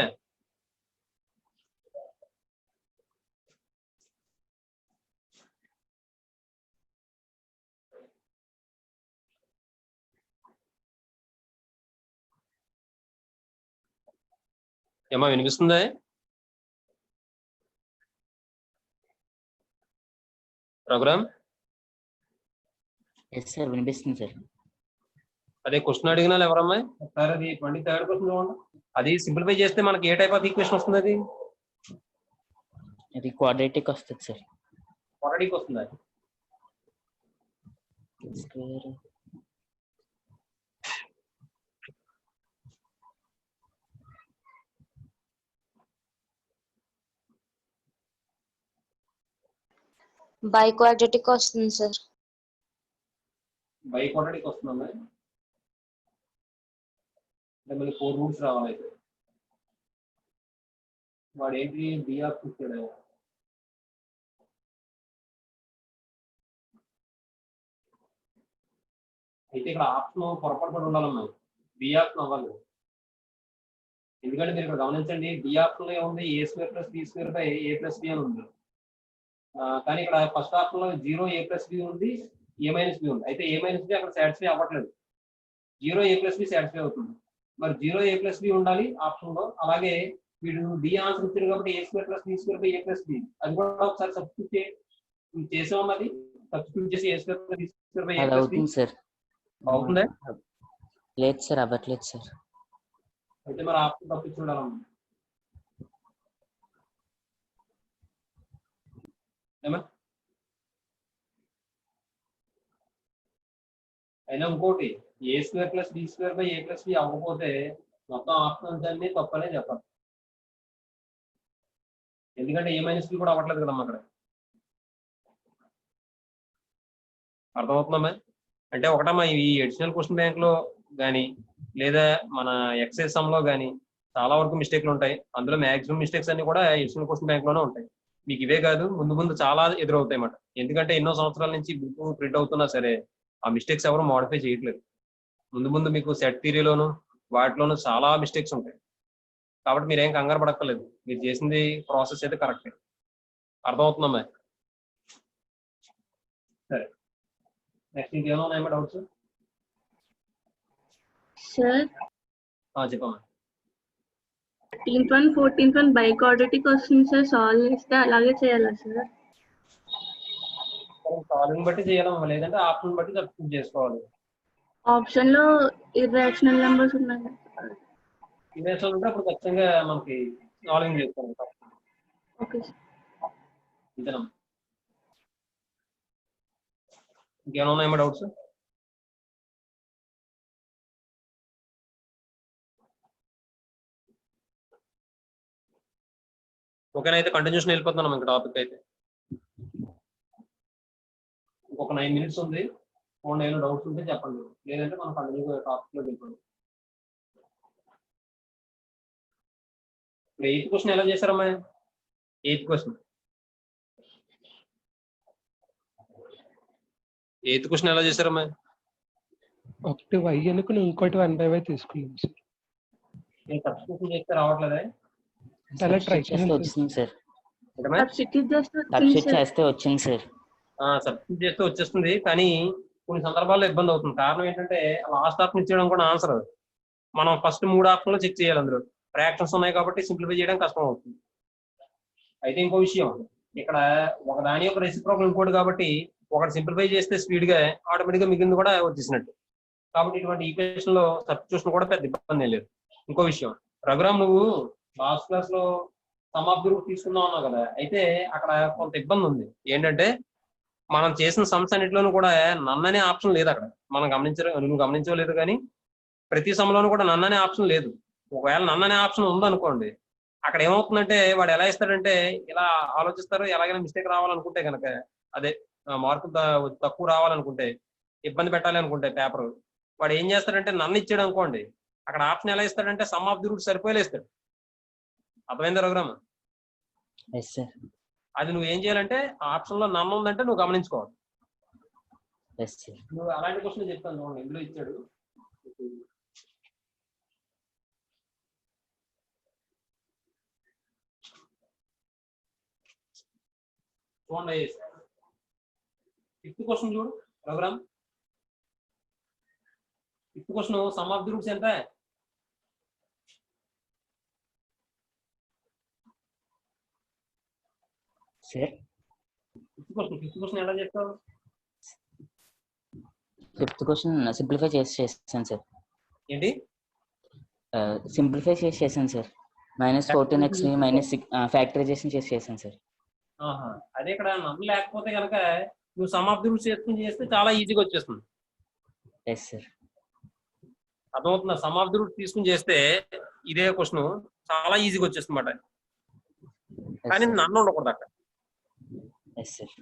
ఏమా వినిపిస్తుందా? ప్రోగ్రామ్ ఎస్ సార్, వినిపిస్తుంది సార్. అదే క్వశ్చన్ అడిగినా ఎవరమ్మా? ఒకసారి అది 23rd క్వశ్చన్ చూడండి. అది సింప్లిఫై చేస్తే మనకి ఏ టైప్ ఆఫ్ ఈక్వేషన్ వస్తుంది? అది అది క్వాడ్రాటిక్ వస్తుంది సార్. క్వాడ్రాటిక్ వస్తుంది. స్క్వేర్ బై క్వాడ్రాటిక్ వస్తుంది సార్. బై క్వాడ్రాటిక్ వస్తుందమ్మా. అంటే మళ్ళీ 4 రూట్స్ రావాలి. అయితే వాడు ఏంటి బి ఆప్షన్ ఇచ్చాడు. అయితే ఇక్కడ ఆప్షన్ పొరపాటు పడి ఉండాలమ్మా, బి ఆప్షన్ అవ్వాలి. ఎందుకంటే మీరు ఇక్కడ గమనించండి, బి ఆప్షన్ లో ఏముంది, a square plus b square by a plus b అని ఉంది. కానీ ఇక్కడ ఫస్ట్ ఆప్షన్ లో 0 ఏ ప్లస్ బి ఉంది, ఏ మైనస్ బి ఉంది. అయితే ఏ మైనస్ బి అక్కడ సాటిస్ఫై అవ్వట్లేదు, 0 ఏ ప్లస్ బి సాటిస్ఫై అవుతుంది. మరి 0 ఏ ప్లస్ బి ఉండాలి ఆప్షన్ లో. అలాగే వీడు డి ఆన్సర్ ఇచ్చారు కాబట్టి a square plus b square by a plus b, అది కూడా ఒకసారి సబ్స్టిట్యూట్ చేసే ఉన్నది. సబ్స్టిట్యూట్ చేసి a square plus b square by a అది ప్లస్ బి అవుతుంది సార్. అవుతుందా? లేదు సార్, అవ్వట్లేదు సార్. అయితే మరి ఆప్షన్ తప్పించి ఉండాలమ్మా. ఏమా అయినా ఇంకోటి, a square plus b square by a plus b అవ్వకపోతే మొత్తం ఆప్షన్స్ అన్ని తప్పనే చెప్పాలి. ఎందుకంటే ఏ మైనస్ బి కూడా అవ్వట్లేదు కదమ్మా అక్కడ. అర్థమవుతుందమ్మా? అంటే ఒకటమ్మా, ఈ ఎడిషనల్ క్వశ్చన్ బ్యాంక్ లో కానీ లేదా మన ఎక్సైజ్ సమ్ లో కానీ చాలా వరకు మిస్టేక్లు ఉంటాయి. అందులో మాక్సిమం మిస్టేక్స్ అన్ని కూడా ఎడిషనల్ క్వశ్చన్ బ్యాంక్ లోనే ఉంటాయి. మీకు ఇవే కాదు, ముందు ముందు చాలా ఎదురవుతాయి అన్నమాట. ఎందుకంటే ఎన్నో సంవత్సరాల నుంచి బుక్ ప్రింట్ అవుతున్నా సరే ఆ మిస్టేక్స్ ఎవరు మోడిఫై చేయట్లేదు. ముందు ముందు మీకు సెట్ థియరీలోను వాటిలోనూ చాలా మిస్టేక్స్ ఉంటాయి. కాబట్టి మీరేం కంగారు పడక్కర్లేదు, మీరు చేసింది ప్రాసెస్ అయితే కరెక్టే. అర్థమవుతుందమ్మా? సరే నెక్స్ట్ ఇంకేమైనా ఉన్నాయమ్మా డౌట్స్? సార్ చెప్పమ్మా. 13th one 14th one by quadratic వస్తుంది సార్, సాల్వ్ చేస్తే అలాగే చేయాలా సార్? సాల్వింగ్ బట్టి చేయాలమ్మా, లేదంటే ఆప్షన్ బట్టి సబ్స్టిట్యూట్ చేసుకోవాలి. ఆప్షన్ లో ఇర్రేషనల్ నెంబర్స్ ఉన్నాయి. ఇన్వెస్టర్ ఉంటే అప్పుడు ఖచ్చితంగా మనకి సాల్వింగ్ చేసుకోవాలి. Okay sir. ఇంతేనమ్మా. ఇంకేమైనా ఉన్నాయమ్మా డౌట్స్? ఓకేనా, అయితే కంటిన్యూషన్ వెళ్ళిపోతున్నాం ఇంకా టాపిక్ అయితే. ఇంకొక 9 minutes ఉంది. ఫోన్ ఏమైనా డౌట్స్ ఉంటే చెప్పండి, లేదంటే మనం కంటిన్యూ టాపిక్ లో వెళ్ళిపోండి. ఇప్పుడు 8th క్వశ్చన్ ఎలా చేశారమ్మా? 8th క్వశ్చన్ ఎలా చేశారమ్మా? ఒకటి y అనుకుని ఇంకోటి 1/y తీసుకున్నాం సార్. నేను సబ్స్టిట్యూషన్ చేస్తే రావట్లేదా? చాలా ట్రై చేస్తే వచ్చింది సార్. సబ్స్టిట్యూట్ చేస్తే వచ్చింది సబ్స్టిట్యూట్ సార్. చేస్తే వచ్చింది సార్. సబ్స్టిట్యూట్ చేస్తే వచ్చేస్తుంది, కానీ కొన్ని సందర్భాల్లో ఇబ్బంది అవుతుంది. కారణం ఏంటంటే లాస్ట్ ఆప్షన్ ఇచ్చేయడం కూడా ఆన్సర్. మనం ఫస్ట్ 3 ఆప్షన్లు చెక్ చేయాలి. అందులో ఫ్రాక్షన్స్ ఉన్నాయి కాబట్టి సింప్లిఫై చేయడం కష్టం అవుతుంది. అయితే ఇంకో విషయం, ఇక్కడ ఒక దాని యొక్క రెసిప్రోకల్ ఇంకోటి కాబట్టి ఒకటి సింప్లిఫై చేస్తే స్పీడ్ గా ఆటోమేటిక్ గా మిగిలింది కూడా వచ్చేసినట్టు. కాబట్టి ఇటువంటి ఈక్వేషన్ లో సబ్స్టిట్యూషన్ కూడా పెద్ద ఇబ్బంది లేదు. ఇంకో విషయం, రఘురామ్ నువ్వు లాస్ట్ క్లాస్ లో సమ్ ఆఫ్ ది రూట్ తీసుకుందాం అన్నావు కదా, అయితే అక్కడ కొంత ఇబ్బంది ఉంది. ఏంటంటే మనం చేసిన సమ్స్ అన్నిటిలోనూ కూడా నన్ననే ఆప్షన్ లేదు. అక్కడ మనం నువ్వు గమనించలేదు, కానీ ప్రతి సమ్లోనూ కూడా నన్ననే ఆప్షన్ లేదు. ఒకవేళ నన్ననే ఆప్షన్ ఉందనుకోండి, అక్కడ ఏమవుతుందంటే వాడు ఎలా ఇస్తాడంటే ఇలా ఆలోచిస్తారు. ఎలాగైనా మిస్టేక్ రావాలనుకుంటే కనుక, అదే మార్కులు తక్కువ రావాలనుకుంటే, ఇబ్బంది పెట్టాలి అనుకుంటే పేపర్, వాడు ఏం చేస్తాడంటే నన్ను ఇచ్చాడు అనుకోండి, అక్కడ ఆప్షన్ ఎలా ఇస్తాడంటే సమ్ ఆఫ్ ది రూట్ సరిపోయేలా ఇస్తాడు. అర్థమైందా రఘురామ్? Yes sir. అది నువ్వు ఏం చేయాలంటే ఆప్షన్ లో నన్ను ఉందంటే నువ్వు గమనించుకోవాలి. Yes sir. నువ్వు అలాంటి క్వశ్చన్ చెప్తాను చూడండి, ఇందులో ఇచ్చాడు చూడండి. 5th క్వశ్చన్ చూడు Raghuram. 5th question some of the roots ఎంత? సార్ 5th క్వశ్చన్ ఎలా చేస్తావు? 5th క్వశ్చన్ సింప్లిఫై చేసాను సార్. ఏంటి సింప్లిఫై చేసాను సార్. -14x ని ఫ్యాక్టరైజేషన్ చేసాను సార్. అదే ఇక్కడ నమ్మ లేకపోతే కనుక నువ్వు సమ్ ఆఫ్ ది రూట్స్ చేసుకుని చేస్తే చాలా ఈజీగా వచ్చేస్తుంది. Yes sir. అర్థమవుతుందా? సమ్ ఆఫ్ ది రూట్స్ తీసుకుని చేస్తే ఇదే క్వశ్చన్ చాలా ఈజీగా వచ్చేస్తుంది అన్నమాట. కానీ నన్ను ఉండకూడదు అక్కడ. Yes sir.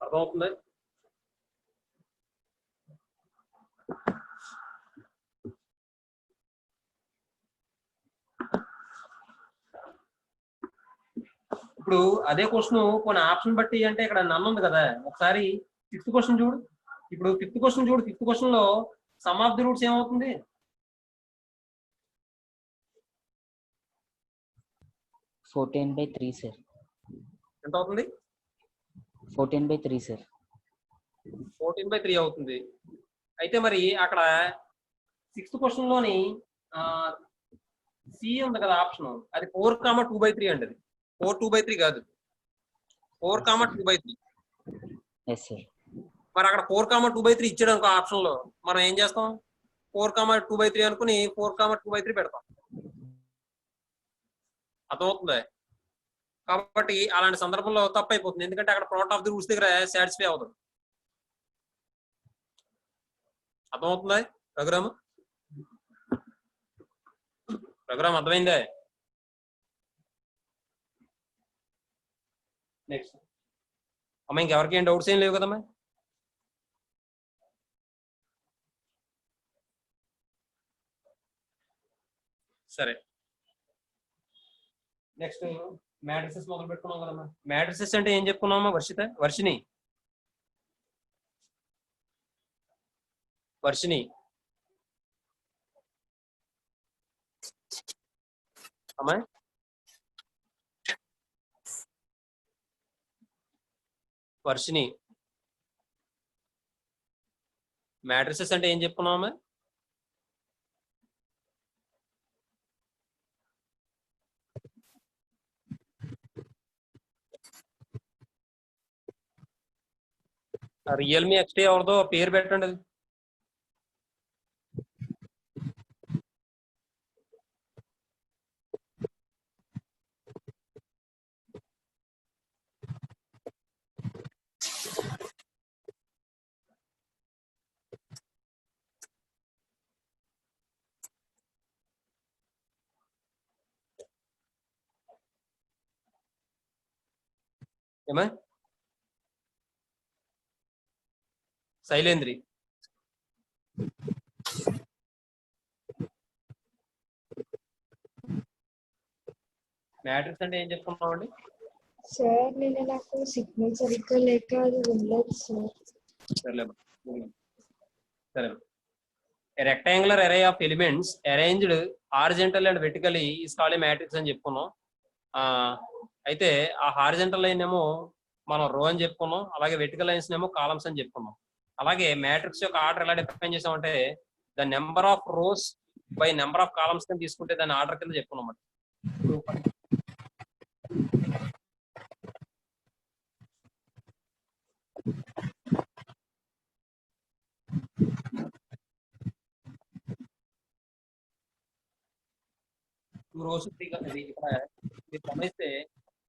అర్థమవుతుంది? ఇప్పుడు అదే క్వశ్చన్ కొన్ని ఆప్షన్ బట్టి అంటే ఇక్కడ నన్ను ఉంది కదా, ఒకసారి 6th క్వశ్చన్ చూడు. ఇప్పుడు 5th క్వశ్చన్ చూడు. 5th క్వశ్చన్ లో సమ్ ఆఫ్ ది రూట్స్ ఏమవుతుంది? 14/3 సార్. ఎంత అవుతుంది? 14/3 సార్. 14/3 అవుతుంది. అయితే మరి అక్కడ 6th క్వశ్చన్ లోని సి ఉంది కదా ఆప్షన్, అది 4,2/3 అండి. అది 4/2/3 కాదు, 4,2/3. Yes sir. మరి అక్కడ 4,2/3 ఇచ్చాడు అనుకో ఆప్షన్ లో, మనం ఏం చేస్తాం? 4,2/3 అనుకుని 4,2/3 పెడతాం. అర్థమవుతుంది? కాబట్టి అలాంటి సందర్భంలో తప్పు అయిపోతుంది, ఎందుకంటే అక్కడ ప్రోడక్ట్ ఆఫ్ ది రూట్స్ దగ్గర సాటిస్ఫై అవుతుంది. అర్థమవుతుందా రఘురామ్? అర్థమైందే? నెక్స్ట్ అమ్మ, ఇంకెవరికి ఏం డౌట్స్ ఏం లేవు కదమ్మా? సరే, నెక్స్ట్ మ్యాట్రిసెస్ మొదలు పెట్టుకున్నాం కదమ్మా. మ్యాట్రిసెస్ అంటే ఏం చెప్పుకున్నామా వర్షిని అమ్మా? వర్షిని మ్యాట్రిసెస్ అంటే ఏం చెప్పుకున్నాము? రియల్మీ ఎక్స్టీ ఎవరిదో పేరు పెట్టండి అది. ఏమా శైలేంద్రి మ్యాట్రిక్స్ అంటే ఏం చెప్పుకున్నామండి? సార్ నిన్న నాకు సిగ్నల్ సరిగ్గా లేక అది ఉండలేదు సార్. సరే. A rectangular array of elements arranged horizontal and vertically is called a matrix అని చెప్పుకున్నాం. అయితే ఆ హారిజంటల్ లైన్ ఏమో మనం రో అని చెప్పుకున్నాం, అలాగే వెర్టికల్ లైన్స్ ఏమో కాలమ్స్ అని చెప్పుకున్నాం. అలాగే మ్యాట్రిక్స్ యొక్క ఆర్డర్ ఎలా డిఫైన్ చేసామంటే the number of rose by number of columns కింద తీసుకుంటే దాని ఆర్డర్ కింద చెప్పుకున్నాం. టూ రోస్ ఇక్కడ మీరు గమనిస్తే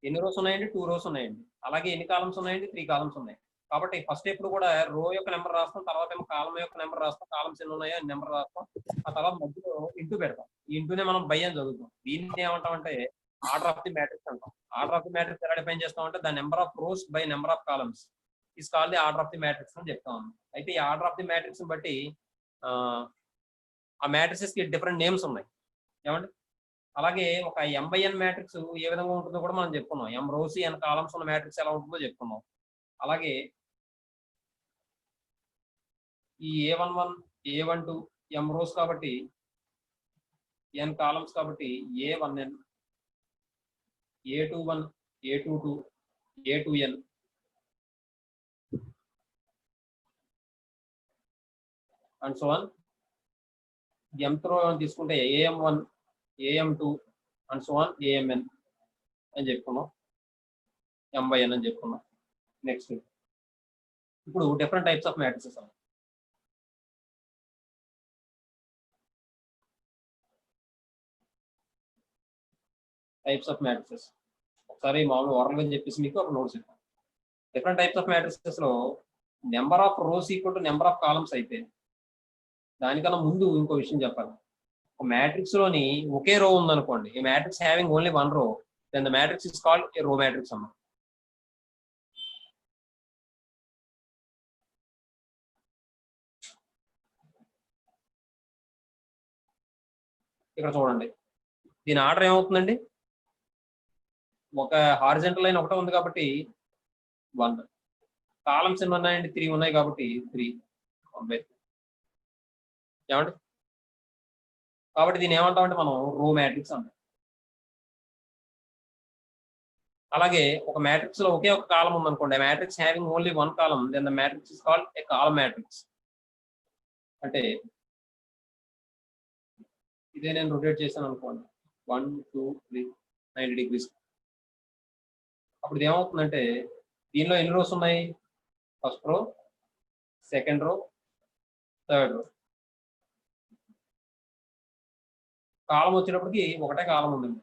ఎన్ని రోస్ ఉన్నాయండి? 2 రోస్ ఉన్నాయండి. అలాగే ఎన్ని కాలమ్స్ ఉన్నాయండి? 3 కాలమ్స్ ఉన్నాయి. కాబట్టి ఫస్ట్ ఎప్పుడు కూడా రో యొక్క నెంబర్ రాస్తాం, తర్వాత ఏమో కాలం యొక్క నెంబర్ రాస్తాం, కాలమ్స్ ఎన్ని ఉన్నాయో అని నెంబర్ రాస్తాం, ఆ తర్వాత మధ్యలో ఇంటూ పెడతాం. ఈ ఇంటూనే మనం బై అని చదువుతాం. దీన్ని ఏమంటామంటే ఆర్డర్ ఆఫ్ ది మ్యాట్రిక్స్ అంటాం. ఆర్డర్ ఆఫ్ ది మ్యాట్రిక్స్ ఎలా డిఫైన్ చేస్తామంటే the number of rose by number of columns is called the order of the matrix అని చెప్తాం. అయితే ఈ ఆర్డర్ ఆఫ్ ది మ్యాట్రిక్స్ బట్టి ఆ మ్యాట్రిక్సెస్ కి డిఫరెంట్ నేమ్స్ ఉన్నాయి ఏమండి. అలాగే ఒక M/N మ్యాట్రిక్స్ ఏ విధంగా ఉంటుందో కూడా మనం చెప్పుకున్నాం. M రోస్ N కాలమ్స్ ఉన్న మ్యాట్రిక్స్ ఎలా ఉంటుందో చెప్పుకున్నాం. అలాగే ఈ A11 A12 M రోస్ కాబట్టి N కాలమ్స్ కాబట్టి A1N A21 A22 A2N and so on. Mth రో తీసుకుంటే AM1 AM2 and so on AMN అని చెప్పుకున్నాం. M/N అని చెప్పుకున్నాం. నెక్స్ట్ ఇప్పుడు డిఫరెంట్ టైప్స్ ఆఫ్ మ్యాట్రిసెస్ అన్న టైప్స్ ఆఫ్ మ్యాట్రిసెస్ ఒకసారి మామూలు ఓరల్ గా చెప్పేసి మీకు ఒక నోట్స్ ఇస్తాను. డిఫరెంట్ టైప్స్ ఆఫ్ మ్యాట్రిసెస్ లో number of rows equal to number of columns అయితే దానికన్నా ముందు ఇంకో విషయం చెప్పాలి. ఒక మ్యాట్రిక్స్ లోని ఒకే రో ఉందనుకోండి, ఈ matrix having only one row, then the matrix is called a row matrix అన్న. ఇక్కడ చూడండి దీని ఆర్డర్ ఏమవుతుందండి? ఒక హారిజంటల్ లైన్ ఒకటే ఉంది కాబట్టి 1, కాలమ్స్ ఎన్ని ఉన్నాయండి? 3 ఉన్నాయి కాబట్టి 3 ఏమండి. కాబట్టి దీన్ని ఏమంటామంటే మనం రో మ్యాట్రిక్స్ అంటాం. అలాగే ఒక మ్యాట్రిక్స్ లో ఒకే ఒక కాలం ఉందనుకోండి, matrix having only one column, then the matrix is called a column matrix. అంటే ఇదే నేను రొటేట్ చేశాను అనుకోండి 1 2 3 90 degrees. అప్పుడు ఇది ఏమవుతుందంటే దీనిలో ఎన్ని రోస్ ఉన్నాయి? First row, second row, third row. కాలం వచ్చేటప్పటికి ఒకటే కాలం ఉందండి.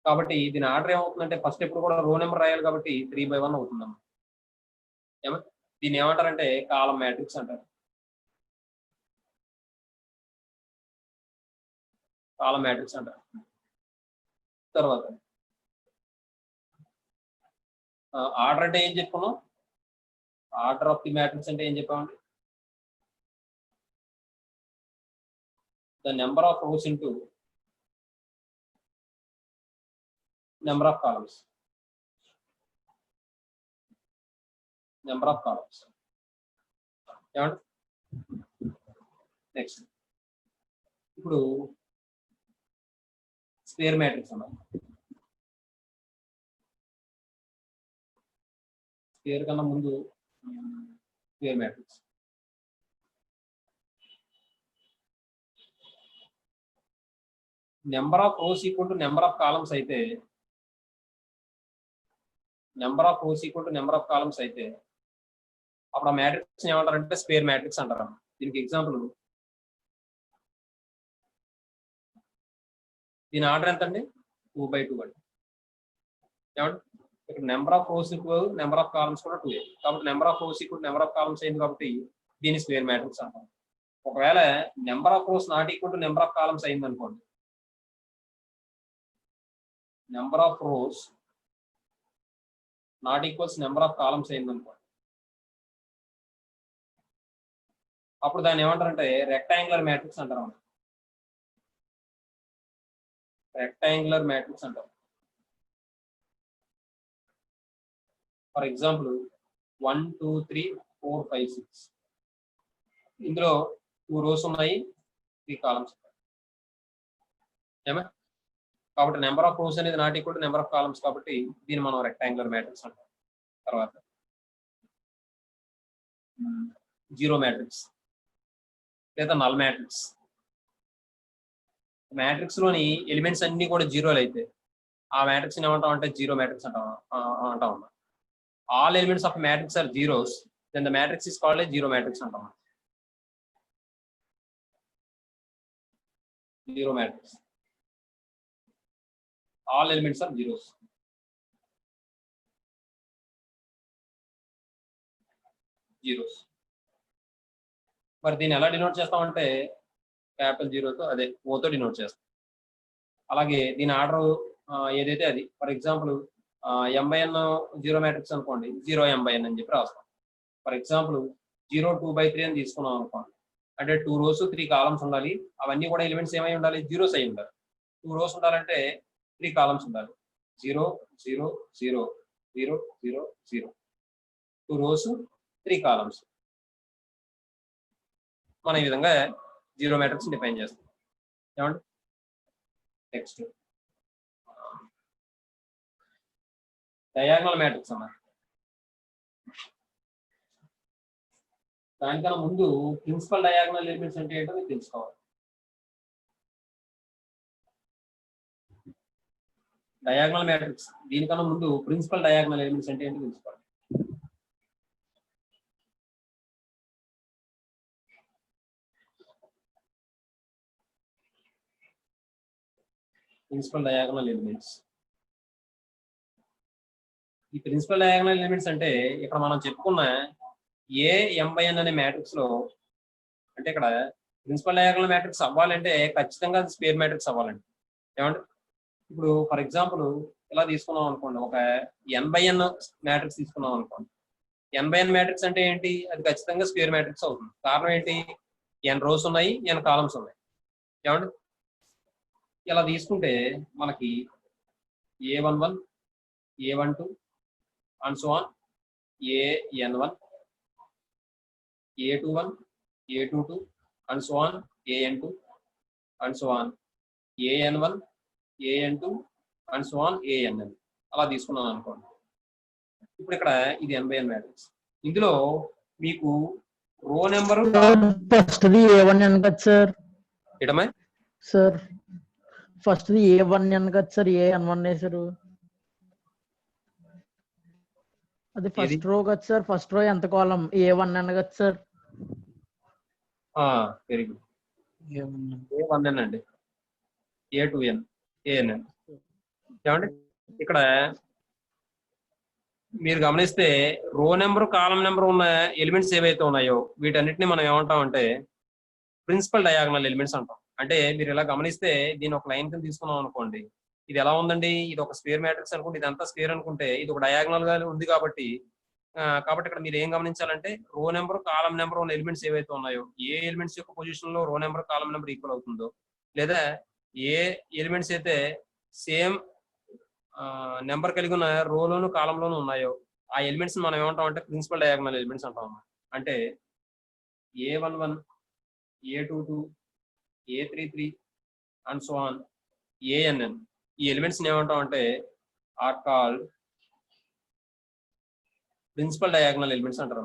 కాబట్టి దీని ఆర్డర్ ఏమవుతుందంటే ఫస్ట్ ఎప్పుడు కూడా రో నెంబర్ రాయాలి కాబట్టి 3/1 అవుతుందమ్మా. దీన్ని ఏమంటారంటే కాలం మ్యాట్రిక్స్ అంటారు. కాలం మ్యాట్రిక్స్ అంటారు. తర్వాత ఆర్డర్ అంటే ఏం చెప్పుకున్నాం? ఆర్డర్ ఆఫ్ ది మ్యాట్రిక్స్ అంటే ఏం చెప్పామండి? The number of rows into number of columns. Number of columns ఏమండి. నెక్స్ట్ ఇప్పుడు స్క్వేర్ మ్యాట్రిక్స్ అన్నమాట. స్క్వేర్ కన్నా ముందు square matrix. Number of rows equal to number of columns అయితే అప్పుడు ఆ మ్యాట్రిక్స్ ఏమంటారంటే స్క్వేర్ మ్యాట్రిక్స్ అంటారు. దీనికి ఎగ్జాంపుల్, దీని ఆర్డర్ ఎంత అండి? 2/2 అండి. ఏమంటే ఇక్కడ number of rows equal number of columns కూడా 2. కాబట్టి number of rows equal number of columns అయింది కాబట్టి దీని స్క్వేర్ మ్యాట్రిక్స్ అంటాం. ఒకవేళ number of rose not equal to number of columns అయింది అనుకోండి, number of rose not equals number of columns అయింది అనుకోండి, అప్పుడు దాన్ని ఏమంటారంటే రెక్టాంగులర్ మ్యాట్రిక్స్ అంటారు. రెక్టాంగులర్ మ్యాట్రిక్స్ అంటారు. ఫర్ ఎగ్జాంపుల్ 1 2 3 4 5 6 ఇందులో 2 రోస్ ఉన్నాయి, 3 కాలమ్స్ ఉన్నాయి. ఏమే కాబట్టి నెంబర్ ఆఫ్ రోస్ అనేది not equal to number of columns కాబట్టి దీన్ని మనం రెక్టాంగులర్ మ్యాట్రిక్స్ అంటాం. తర్వాత జీరో మ్యాట్రిక్స్ లేదా నల్ మ్యాట్రిక్స్. మ్యాట్రిక్స్ లోని ఎలిమెంట్స్ అన్ని కూడా జీరోలు అయితే ఆ మ్యాట్రిక్స్ ఏమంటాం అంటే జీరో మ్యాట్రిక్స్ అంటాం. All elements of matrix are zeros, then the matrix is called a zero matrix అంటాం. Zero matrix, all elements are zeros. మరి దీన్ని ఎలా డినోట్ చేస్తామంటే క్యాపిటల్ జీరోతో, అదే ఓతో డినోట్ చేస్తాం. అలాగే దీని ఆర్డర్ ఏదైతే అది, for example m/n zero matrix అనుకోండి, 0m/n అని చెప్పి రాస్తాం. ఫర్ ఎగ్జాంపుల్ 0 2/3 అని తీసుకున్నాం అనుకోండి, అంటే 2 రోస్ 3 కాలమ్స్ ఉండాలి. అవన్నీ కూడా ఎలిమెంట్స్ ఏమై ఉండాలి? జీరోస్ అయి ఉండాలి. 2 రోస్ ఉండాలంటే 3 కాలమ్స్ ఉండాలి. 0 0 0 0 0 0 2 రోస్ 3 కాలమ్స్. మనం ఈ విధంగా జీరో మ్యాట్రిక్స్ డిఫైన్ చేస్తాం. ఏమండి నెక్స్ట్ డయాగనల్ మ్యాట్రిక్స్ అన్నమాట. దానికన్నా ముందు ప్రిన్సిపల్ డయాగనల్ ఎలిమెంట్స్ అంటే ఏంటో మీకు తెలుసుకోవాలి. డయాగనల్ మ్యాట్రిక్స్, దీనికన్నా ముందు ప్రిన్సిపల్ డయాగనల్ ఎలిమెంట్స్ అంటే ఏంటో తెలుసుకోవాలి. Principal diagonal elements. ఈ ప్రిన్సిపల్ డయాగనల్ ఎలిమెంట్స్ అంటే ఇక్కడ మనం చెప్పుకున్న m/n అనే మ్యాట్రిక్స్ లో, అంటే ఇక్కడ ప్రిన్సిపల్ డయాగనల్ మ్యాట్రిక్స్ అవ్వాలంటే ఖచ్చితంగా స్క్వేర్ మ్యాట్రిక్స్ అవ్వాలండి. ఏమంటే ఇప్పుడు ఫర్ ఎగ్జాంపుల్ ఇలా తీసుకున్నాం అనుకోండి, ఒక n/n మ్యాట్రిక్స్ తీసుకున్నాం అనుకోండి. n/n మ్యాట్రిక్స్ అంటే ఏంటి? అది ఖచ్చితంగా స్క్వేర్ మ్యాట్రిక్స్ అవుతుంది. కారణం ఏంటి? n రోస్ ఉన్నాయి, n కాలమ్స్ ఉన్నాయి. ఏమంటే ఇలా తీసుకుంటే మనకి a11 a12 and so on, an1 a21 a22 and so on, an2 and so on, an1 an2 and so on, ann. అలా తీసుకున్నాను అనుకోండి. ఇప్పుడు ఇక్కడ ఇది n/n మ్యాట్రిక్స్. ఇందులో మీకు రో నెంబర్ ఫస్ట్ది a1n కదా సార్? ఏటమ్మా సార్ ఫస్ట్ది a1n కదా సార్? an1 వేసారు, అది ఫస్ట్ రో కదా సార్? ఫస్ట్ రో ఎంత కాలం? a1n కదా సార్? Very good. a1n అండి, a2n ann. ఏమంటే ఇక్కడ మీరు గమనిస్తే రో నెంబర్ కాలం నెంబర్ ఉన్న ఎలిమెంట్స్ ఏవైతే ఉన్నాయో వీటన్నిటిని మనం ఏమంటాం అంటే ప్రిన్సిపల్ డయాగనల్ ఎలిమెంట్స్ అంటాం. అంటే మీరు ఇలా గమనిస్తే దీని ఒక లైన్ కింద తీసుకున్నాం అనుకోండి, ఇది ఎలా ఉందండి? ఇది ఒక స్క్వేర్ మ్యాట్రిక్స్ అనుకుంటే, ఇదంతా స్క్వేర్ అనుకుంటే ఇది ఒక డయాగనల్ గా ఉంది కాబట్టి ఇక్కడ మీరు ఏం గమనించాలంటే రో నెంబర్ కాలం నెంబర్ ఉన్న ఎలిమెంట్స్ ఏవైతే ఉన్నాయో, ఏ ఎలిమెంట్స్ యొక్క పొజిషన్ లో రో నెంబర్ కాలం నెంబర్ ఈక్వల్ అవుతుందో, లేదా ఏ ఎలిమెంట్స్ అయితే సేమ్ నెంబర్ కలిగి ఉన్న రోలోను కాలంలోనూ ఉన్నాయో ఆ ఎలిమెంట్స్ మనం ఏమంటాం అంటే ప్రిన్సిపల్ డయాగనల్ ఎలిమెంట్స్ అంటాం. అంటే a11 a22 a33 and so on ann, ఈ ఎలిమెంట్స్ ఏమంటాం అంటే are called principal diagonal elements అంటారు.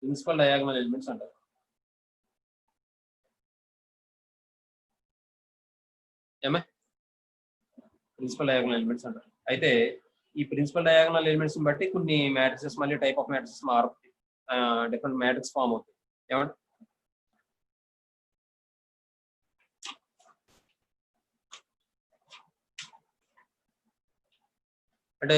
ప్రిన్సిపల్ డయాగ్నల్ ఎలిమెంట్స్ అంటారు. ఏమే ప్రిన్సిపల్ డయాగ్నల్ ఎలిమెంట్స్ అంటారు. అయితే ఈ ప్రిన్సిపల్ డయాగ్నల్ ఎలిమెంట్స్ బట్టి కొన్ని మ్యాట్రిసెస్ మళ్ళీ టైప్ ఆఫ్ మ్యాట్రిసెస్ మారుతాయి, డిఫరెంట్ మ్యాట్రిక్స్ ఫామ్ అవుతాయి. ఏమంటే అంటే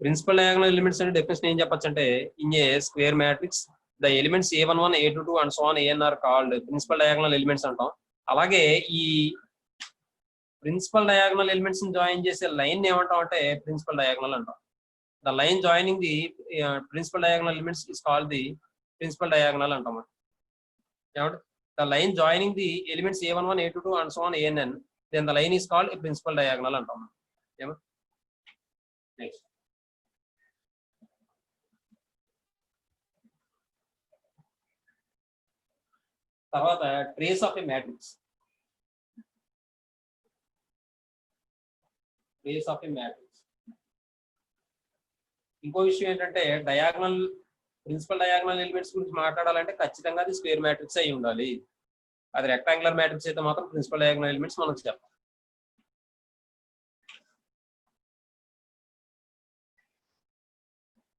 ప్రిన్సిపల్ డయాగ్నల్ ఎలిమెంట్స్ అంటే డెఫినేషన్ ఏం చెప్పొచ్చు అంటే, in a square matrix the elements A11 A22 and so on AN are called principal diagonal elements అంటాం. అలాగే ఈ ప్రిన్సిపల్ డయాగ్నల్ ఎలిమెంట్స్ ని జాయిన్ చేసే లైన్ ఏమంటాం అంటే ప్రిన్సిపల్ డయాగ్నల్ అంటాం. The line joining the principal diagonal elements is called the principal diagonal అంటాం. ఏమంటే the line joining the elements A11 A22 and so on ANN then the line is called principal diagonal అంటాం. ఏమో next తర్వాత trace of a matrix. Trace of a matrix ఇంకో విషయం ఏంటంటే, diagonal principal diagonal elements గురించి మాట్లాడాలంటే ఖచ్చితంగా అది స్క్వేర్ మ్యాట్రిక్స్ అయి ఉండాలి. అది రెక్టాంగులర్ మ్యాట్రిక్స్ అయితే మాత్రం ప్రిన్సిపల్ డయాగ్నల్ ఎలిమెంట్స్ మనం చెప్పాలి.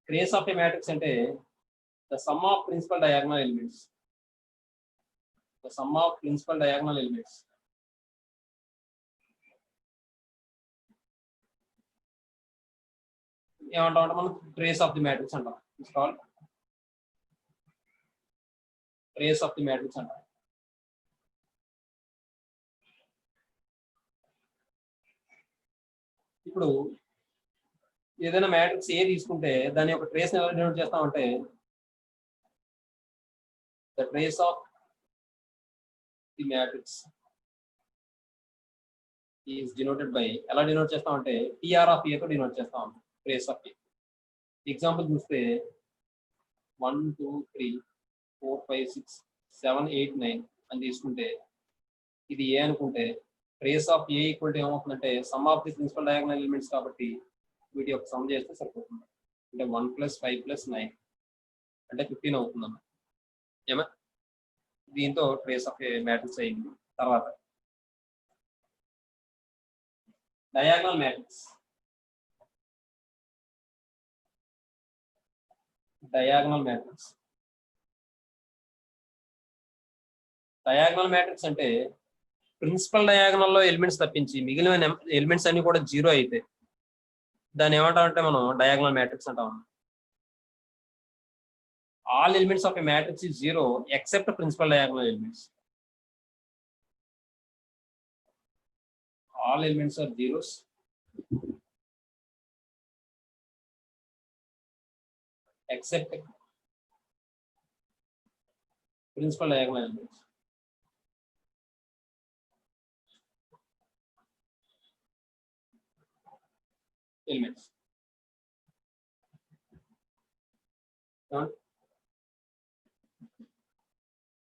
ట్రేస్ ఆఫ్ ఏ మ్యాట్రిక్స్ అంటే the sum of principal diagonal elements. The sum of principal diagonal elements ఏమంటాం అంటే మనం ట్రేస్ ఆఫ్ ది మ్యాట్రిక్స్ అంటాం. It's called trace of the matrix అంటాం. ఇప్పుడు ఏదైనా మ్యాట్రిక్స్ ఏ తీసుకుంటే దాని యొక్క ట్రేస్ ఎలా డినోట్ చేస్తామంటే the trace of the matrix is denoted by, ఎలా డినోట్ చేస్తామంటే TR ఆఫ్ A తో డినోట్ చేస్తాం ట్రేస్ ఆఫ్ A. ఎగ్జాంపుల్ చూస్తే 1 2 3 4 5 6 7 8 9 అని తీసుకుంటే ఇది ఏ అనుకుంటే trace of A equal to ఏమవుతుందంటే sum of the principal diagonal elements కాబట్టి వీటి యొక్క సమ్ చేస్తే సరిపోతుంది. అంటే 1 + 5 + 9 అంటే 15 అవుతుందన్న. ఏమా దీంతో ట్రేస్ ఆఫ్ ఏ మ్యాట్రిక్స్ అయింది. తర్వాత diagonal matrix. Diagonal matrix diagonal matrix అంటే ప్రిన్సిపల్ డయాగ్నల్ లో ఎలిమెంట్స్ తప్పించి మిగిలిన ఎలిమెంట్స్ అన్ని కూడా జీరో అయితే దాన్ని ఏమంటామంటే మనం డయాగ్నల్ మ్యాట్రిక్స్ అంటాం. All elements of a matrix is zero except principal diagonal elements. All elements are zeros except principal diagonal elements.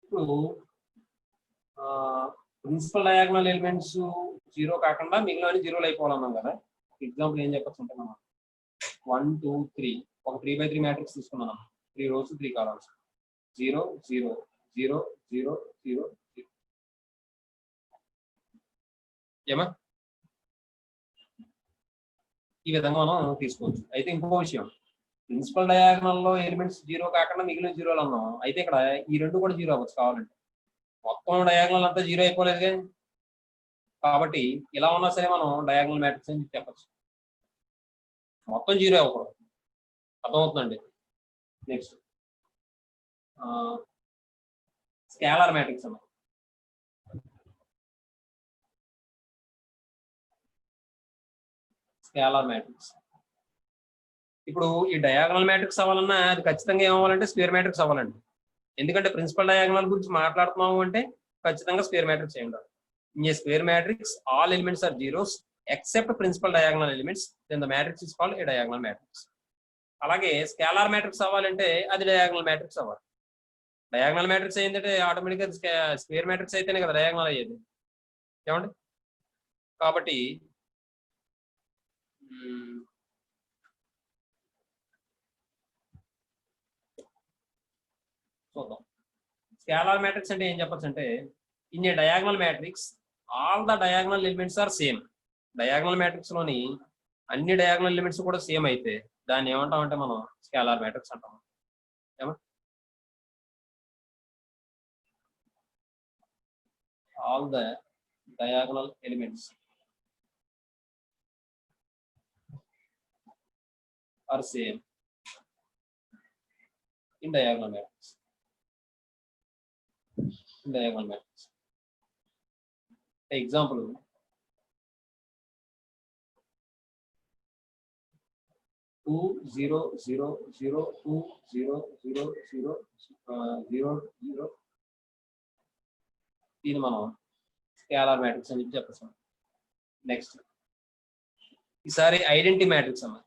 ఇప్పుడు ప్రిన్సిపల్ డయాగ్నల్ ఎలిమెంట్స్ జీరో కాకుండా మిగిలిన జీరోలు అయిపోవాలన్నాం కదా. ఎగ్జాంపుల్ ఏం చెప్పచ్చు అంటే మనం 1 2 3 ఒక 3x3 మ్యాట్రిక్స్ తీసుకున్నాం. 3 rows 3 columns 0 0 0 0 0 0. ఏమా ఈ విధంగా మనం తీసుకోవచ్చు. అయితే ఇంకో విషయం, ప్రిన్సిపల్ డయాగ్నల్ లో ఎలిమెంట్స్ జీరో కాకుండా మిగిలిన జీరోలు అన్నాం. అయితే ఇక్కడ ఈ రెండు కూడా జీరో అవ్వచ్చు కావాలంటే. మొత్తం డయాగ్నల్ అంతా జీరో అయిపోలేదు కాబట్టి ఇలా ఉన్నా సరే మనం డయాగ్నల్ మ్యాట్రిక్స్ అని చెప్పచ్చు. మొత్తం జీరో అవ్వకూడదు. అర్థమవుతుందండి. నెక్స్ట్ స్కేలార్ మ్యాట్రిక్స్ అన్నాం. స్కేలార్ మ్యాట్రిక్స్ ఇప్పుడు ఈ డయాగ్నల్ మ్యాట్రిక్స్ అవ్వాలన్నా అది ఖచ్చితంగా ఏమవ్వాలంటే స్క్వేర్ మ్యాట్రిక్స్ అవ్వాలండి. ఎందుకంటే ప్రిన్సిపల్ డయాగ్నల్ గురించి మాట్లాడుతున్నాము అంటే ఖచ్చితంగా స్క్వేర్ మ్యాట్రిక్స్ అయి ఉండాలి. In a square matrix all elements are zeros except principal diagonal elements then the matrix is called a diagonal matrix. అలాగే స్కేలార్ మ్యాట్రిక్స్ అవ్వాలంటే అది డయాగ్నల్ మ్యాట్రిక్స్ అవ్వాలి. డయాగ్నల్ మ్యాట్రిక్స్ ఏంటంటే ఆటోమేటిక్గా స్క్వేర్ మ్యాట్రిక్స్ అయితేనే కదా డయాగ్నల్ అయ్యేది. ఏమండి కాబట్టి చూద్దాం. స్కేలార్ మ్యాట్రిక్స్ అంటే ఏం చెప్పొచ్చు అంటే in a diagonal matrix all the diagonal elements are same. Diagonal matrix లోని అన్ని డయాగనల్ ఎలిమెంట్స్ కూడా సేమ్ అయితే దాన్ని ఏమంటాం అంటే మనం స్కేలార్ మ్యాట్రిక్స్ అంటాం. ఏమా all the diagonal elements are same in diagonal matrix. In diagonal matrix. Example: 2 0 0 0 2 0 0 0 0 0. దీన్ని మనం స్కేలార్ మ్యాట్రిక్స్ అని చెప్పేస్తాం. నెక్స్ట్ ఈసారి ఐడెంటిటీ మ్యాట్రిక్స్ అన్నమాట.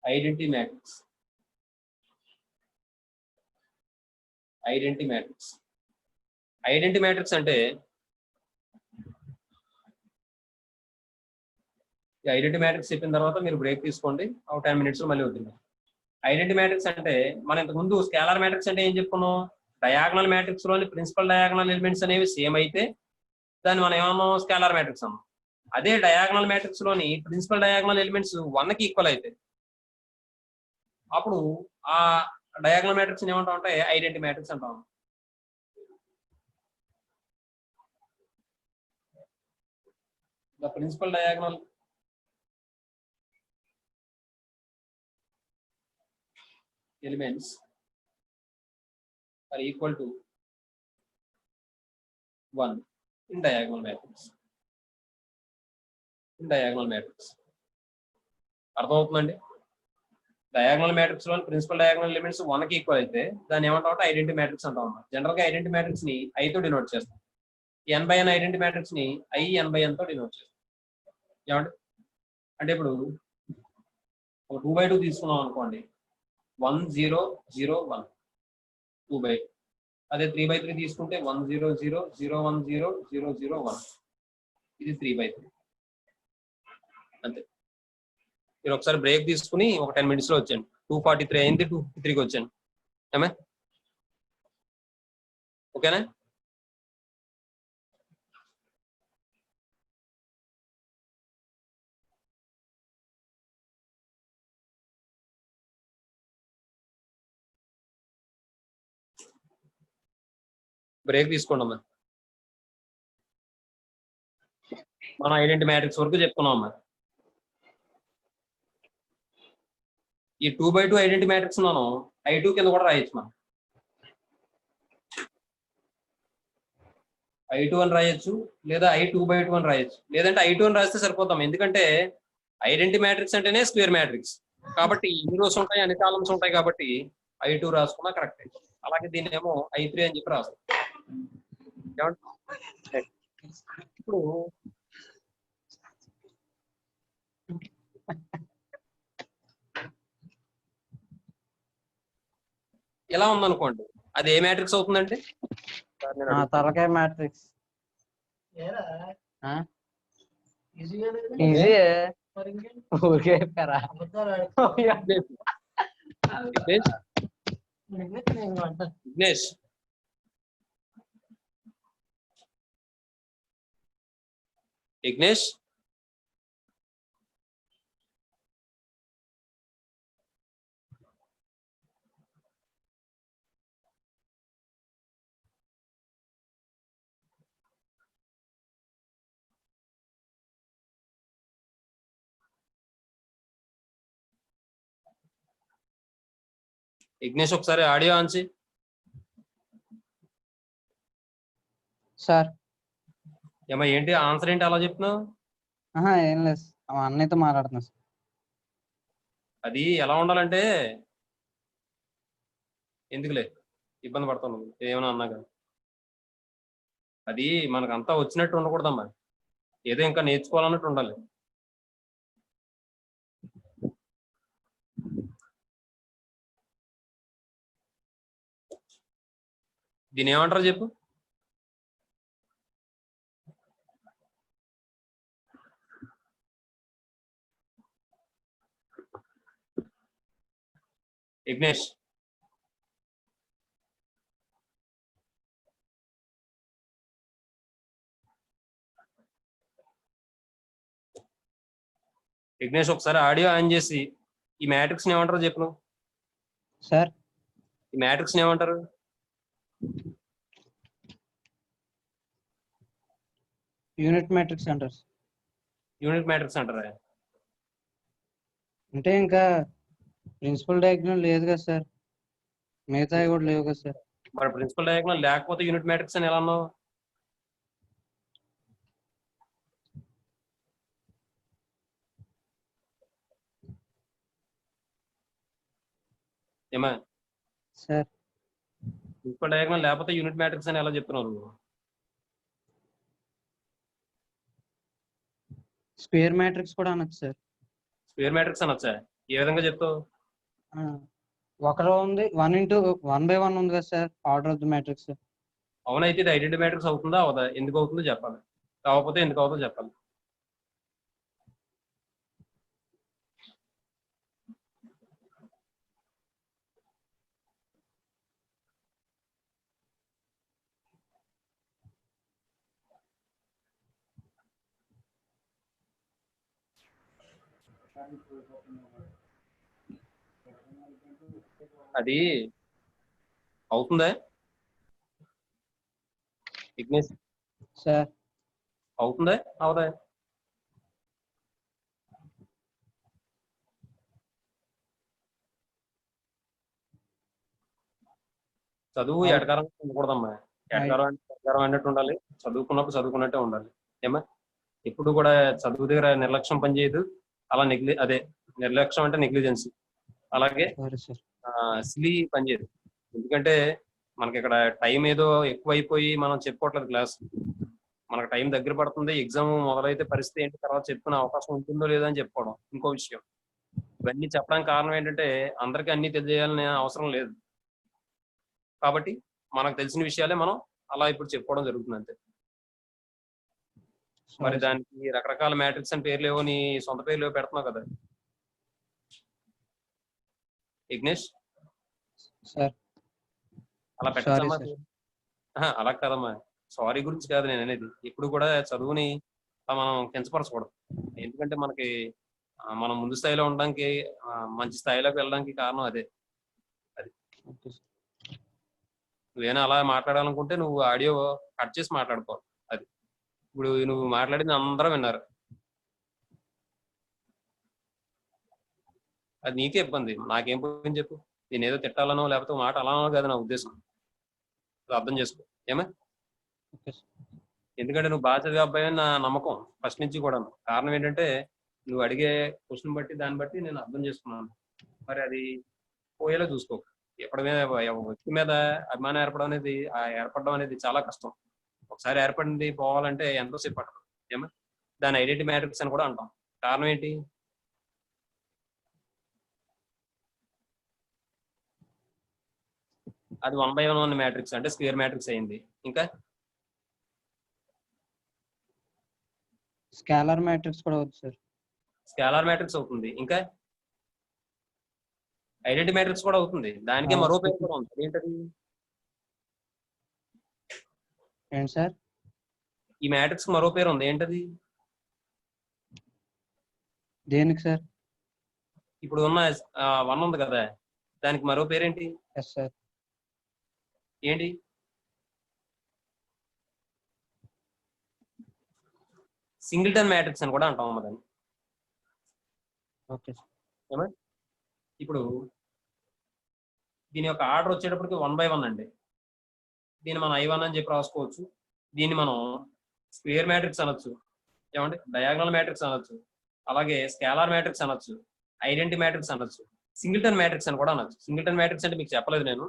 Identity matrix. Identity matrix. Identity matrix అంటే ఐడెంటిటీ మ్యాట్రిక్స్ చెప్పిన తర్వాత మీరు బ్రేక్ తీసుకోండి, ఒక 10 minutes మళ్ళీ వద్దు. ఐడెంటిటీ మ్యాట్రిక్స్ అంటే మనం ఇంతకు ముందు స్కేలార్ మ్యాట్రిక్స్ అంటే ఏం చెప్పుకున్నాం, డయాగనల్ మ్యాట్రిక్స్ లోని ప్రిన్సిపల్ డయాగనల్ ఎలిమెంట్స్ అనేవి సేమ్ అయితే దాన్ని మనం ఏమన్నాం, స్కేలార్ మ్యాట్రిక్స్ అన్నాం. అదే డయాగనల్ మ్యాట్రిక్స్ లోని ప్రిన్సిపల్ డయాగనల్ ఎలిమెంట్స్ 1కి ఈక్వల్ అయితే అప్పుడు ఆ డయాగనల్ మ్యాట్రిక్స్ ఏమంటాం అంటే ఐడెంటిటీ మ్యాట్రిక్స్ అంటాం. The principal diagonal elements are equal to 1 in diagonal matrix. In diagonal matrix. అర్థమవుతుందండి? డయాగనల్ మ్యాట్రిక్స్ లో ప్రిన్సిపల్ డయాగనల్ ఎలిమెంట్స్ 1కి ఈక్వల్ అయితే దాన్ని ఏమంటాం అంటే ఐడెంటిటీ మ్యాట్రిక్స్ అంటాం. జనరల్ గా ఐడెంటిటీ మ్యాట్రిక్స్ ని I తో డినోట్ చేస్తాం. n/n ఐడెంటిటీ మ్యాట్రిక్స్ ని I n/n తో డినోట్ చేస్తాం. ఏమంటే అంటే ఇప్పుడు ఒక 2/2 తీసుకున్నాం అనుకోండి, 1 0 0 1 2/2. అదే 3/3 తీసుకుంటే 1 0 0 0 1 0 0 0 1. ఇది 3/3 అంతే. మీరు ఒకసారి బ్రేక్ తీసుకుని ఒక 10 minutes లో వచ్చాను. 2:43 అయింది, 2:53కి వచ్చాను. ఏమే ఓకేనా? బ్రేక్ తీసుకోండి అమ్మా. మనం ఐడెంటిటీ మ్యాట్రిక్స్ వరకు చెప్పుకున్నాం అమ్మా. ఈ 2/2 ఐడెంటిటీ మ్యాట్రిక్స్ మనం I2 కింద కూడా రాయొచ్చు. మనం I2 అని రాయొచ్చు, లేదా I2/2 అని రాయొచ్చు, లేదంటే I2 అని రాస్తే సరిపోతాం. ఎందుకంటే ఐడెంటిటీ మ్యాట్రిక్స్ అంటేనే స్క్వేర్ మ్యాట్రిక్స్ కాబట్టి ఎన్ని రోస్ ఉంటాయి, అన్ని కాలమ్స్ ఉంటాయి కాబట్టి I2 రాసుకున్నా కరెక్టే. అలాగే దీన్ని ఏమో I3 అని చెప్పి రాస్తాం. ఇప్పుడు ఎలా ఉందనుకోండి, అది ఏ మ్యాట్రిక్స్ అవుతుందంటే తలకాయ మ్యాట్రిక్స్. విఘ్నేష్ విఘ్నేష్ ఒకసారి ఆడియో ఆన్ చేయి. సార్ ఏమా ఏంటి ఆన్సర్ ఏంటి అలా చెప్తున్నావు? ఏం లేదు, అన్నయ్యతో మాట్లాడుతున్నా సార్. అది ఎలా ఉండాలంటే, ఎందుకులే ఇబ్బంది పడుతున్నాను ఏమైనా అన్నాగా, అది మనకంతా వచ్చినట్టు ఉండకూడదమ్మా, ఏదో ఇంకా నేర్చుకోవాలన్నట్టు ఉండాలి. దీని ఏమంటారు చెప్పు? విఘ్నేష్. విఘ్నేష్ ఒకసారి ఆడియో ఆన్ చేసి ఈ మ్యాట్రిక్స్ ఏమంటారో చెప్పు నువ్వు. సార్ ఈ మ్యాట్రిక్స్ ఏమంటారు? యూనిట్ మ్యాట్రిక్స్ అంటారు. యూనిట్ మ్యాట్రిక్స్ అంటారా? అంటే ఇంకా ప్రిన్సిపల్ డయాగ్నల్ లేదు కదా సార్, మిగతావి కూడా లేవు కదా సార్. మరి ప్రిన్సిపల్ డయాగ్నల్ లేకపోతే యూనిట్ మ్యాట్రిక్స్ అని ఎలా అన్నావు? ఏమా సార్ ప్రిన్సిపల్ డయాగ్నల్ లేకపోతే యూనిట్ మ్యాట్రిక్స్ అని ఎలా చెప్తున్నావు నువ్వు? స్క్వేర్ మ్యాట్రిక్స్ కూడా అనొచ్చు సార్. స్క్వేర్ మ్యాట్రిక్స్ అనొచ్చా? ఏ విధంగా చెప్తావు? ఒకలో ఉంది 1/1 ఉంది కదా sir, order of the matrix. అవునైతే ఇది ఐడెంటిటీ మ్యాట్రిక్స్ అవుతుందా అవదా? ఎందుకు అవుతుందో చెప్పాలి, కాకపోతే ఎందుకు అవుతుందో చెప్పాలి. అది అవుతుందా విఘ్నేష్? సార్ అవుతుందా అవదా? చదువు ఎడకారం ఉండకూడదమ్మా. ఎడకారం అన్నట్టు ఉండాలి, చదువుకున్నప్పుడు చదువుకున్నట్టే ఉండాలి. ఏమా ఎప్పుడు కూడా చదువు దగ్గర నిర్లక్ష్యం పనిచేయదు. అలా నిర్లక్ష్యం అంటే నెగ్లిజెన్సీ. అలాగే సిలీ పనిచేయదు. ఎందుకంటే మనకి ఇక్కడ టైం ఏదో ఎక్కువ అయిపోయి మనం చెప్పుకోవట్లేదు క్లాస్. మనకు టైం దగ్గర పడుతుంది, ఎగ్జామ్ మొదలైతే పరిస్థితి ఏంటి, తర్వాత చెప్పుకునే అవకాశం ఉంటుందో లేదో అని చెప్పుకోవడం ఇంకో విషయం. ఇవన్నీ చెప్పడానికి కారణం ఏంటంటే అందరికీ అన్ని తెలియజేయాలని అవసరం లేదు. కాబట్టి మనకు తెలిసిన విషయాలే మనం అలా ఇప్పుడు చెప్పుకోవడం జరుగుతుంది అంతే. మరి దానికి రకరకాల మ్యాట్రిక్స్ అని పేర్లు ఏవో నీ సొంత పేర్లు పెడుతున్నావు కదా విఘ్నేష్. అలా పెట్టమ్మా. అలా కాదమ్మా, సారీ గురించి కాదు నేను అనేది. ఇప్పుడు కూడా చదువుని మనం కించపరచకూడదు. ఎందుకంటే మనకి మనం ముందు స్థాయిలో ఉండడానికి, మంచి స్థాయిలోకి వెళ్ళడానికి కారణం అదే. అది నువ్వేనా అలా మాట్లాడాలనుకుంటే నువ్వు ఆడియో కట్ చేసి మాట్లాడుకో. అది ఇప్పుడు నువ్వు మాట్లాడింది అందరూ విన్నారు. అది నీకే ఇబ్బంది, నాకేం పోయింది చెప్పు. నేను ఏదో తిట్టాలనో లేకపోతే మాట అలానో కాదు నా ఉద్దేశం. అర్థం చేసుకో ఏమే. ఎందుకంటే నువ్వు బాగా చదివే అబ్బాయి నా నమ్మకం ఫస్ట్ నుంచి కూడా. కారణం ఏంటంటే నువ్వు అడిగే క్వశ్చన్ బట్టి దాన్ని బట్టి నేను అర్థం చేసుకున్నాను. మరి అది పోయేలా చూసుకో. ఎప్పటి మీద వ్యక్తి మీద అభిమానం ఏర్పడడం అనేది చాలా కష్టం. ఒకసారి ఏర్పడింది పోవాలంటే ఎంతోసేపు పట్టదు. ఏమో దాని ఐడెంటిటీ మ్యాట్రిక్స్ అని కూడా అంటాం. కారణం ఏంటి? అది 1/1 మ్యాట్రిక్స్ అంటే స్క్వేర్ మ్యాట్రిక్స్ అయింది. ఇంకా స్కేలార్ మ్యాట్రిక్స్ కూడా అవుతుంది సార్. స్కేలార్ మ్యాట్రిక్స్ అవుతుంది. ఇంకా ఐడెంటిటీ మ్యాట్రిక్స్ కూడా అవుతుంది. దానికే మరో పేరు కూడా ఉంది. ఏంటది? ఏంటి సార్? ఈ మ్యాట్రిక్స్ మరో పేరు ఉంది. ఏంటది? దేనికి సార్? ఇప్పుడు ఉన్న 1 ఉంది కదా, దానికి మరో పేరేంటి? Yes sir. ఏంటి? సింగిల్టన్ మ్యాట్రిక్స్ అని కూడా అంటాం దాన్ని. ఓకే ఏమా ఇప్పుడు దీని యొక్క ఆర్డర్ వచ్చేటప్పటికి 1/1 అండి. దీన్ని మనం I1 అని చెప్పి రాసుకోవచ్చు. దీన్ని మనం స్క్వేర్ మ్యాట్రిక్స్ అనొచ్చు, ఏమంటే డయాగనల్ మ్యాట్రిక్స్ అనొచ్చు, అలాగే స్కేలార్ మ్యాట్రిక్స్ అనొచ్చు, ఐడెంటిటీ మ్యాట్రిక్స్ అనొచ్చు, సింగిల్టన్ మ్యాట్రిక్స్ అని కూడా అనొచ్చు. సింగిల్టన్ మ్యాట్రిక్స్ అంటే మీకు చెప్పలేదు నేను.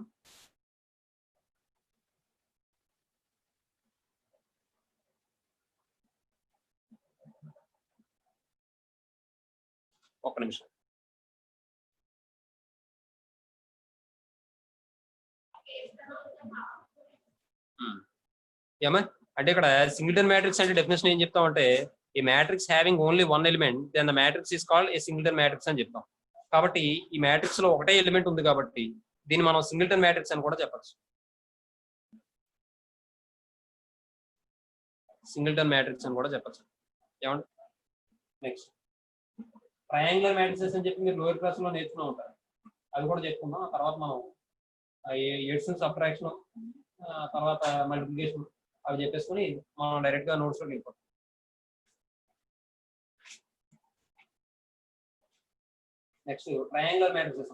ఒక్క నిమిషం. ఏమా అంటే ఇక్కడ సింగిల్టన్ మ్యాట్రిక్స్ అంటే డెఫినేషన్ ఏం చెప్తామంటే ఈ matrix having only one element then the matrix is called a singleton matrix అని చెప్తాం. కాబట్టి ఈ మ్యాట్రిక్స్ లో ఒకటే ఎలిమెంట్ ఉంది కాబట్టి దీన్ని మనం సింగిల్టన్ మ్యాట్రిక్స్ అని కూడా చెప్పచ్చు. సింగిల్టన్ మ్యాట్రిక్స్ అని కూడా చెప్పచ్చు. ఏమండి? నెక్స్ట్ ట్రయాంగులర్ మ్యాట్రిసెస్ అని చెప్పి మీరు లోయర్ క్లాస్ లో నేర్చుకుని ఉంటారు, అది కూడా చెప్పుకుందాం. ఆ తర్వాత మనం ఎడిషన్, సబ్ట్రాక్షన్, తర్వాత మల్టిప్లికేషన్ అవి చెప్పేసుకుని మనం డైరెక్ట్ గా నోట్స్ లోకి వెళ్ళిపోతాం. Next triangular matrices.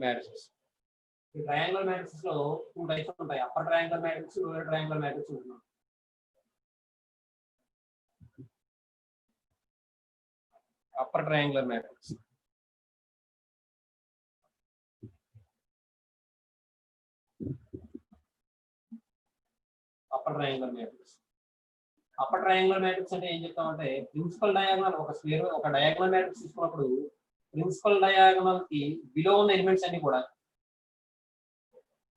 మ్యాట్రిసెస్ ఈ ట్రయాంగులర్ మ్యాట్రిసెస్ లో 2 టైప్స్ ఉంటాయి. Upper triangular matrix, lower triangular matrix ఉంటుంది. Upper triangular matrix, upper triangular matrix. Upper triangular matrix అంటే ఏం చెప్తామంటే ప్రిన్సిపల్ డయాగోనల్ ఒక డయాగోనల్ మ్యాట్రిక్స్ తీసుకున్నప్పుడు ప్రిన్సిపల్ డయాగోనల్ కి బిలో ఉన్న ఎలిమెంట్స్ అన్ని కూడా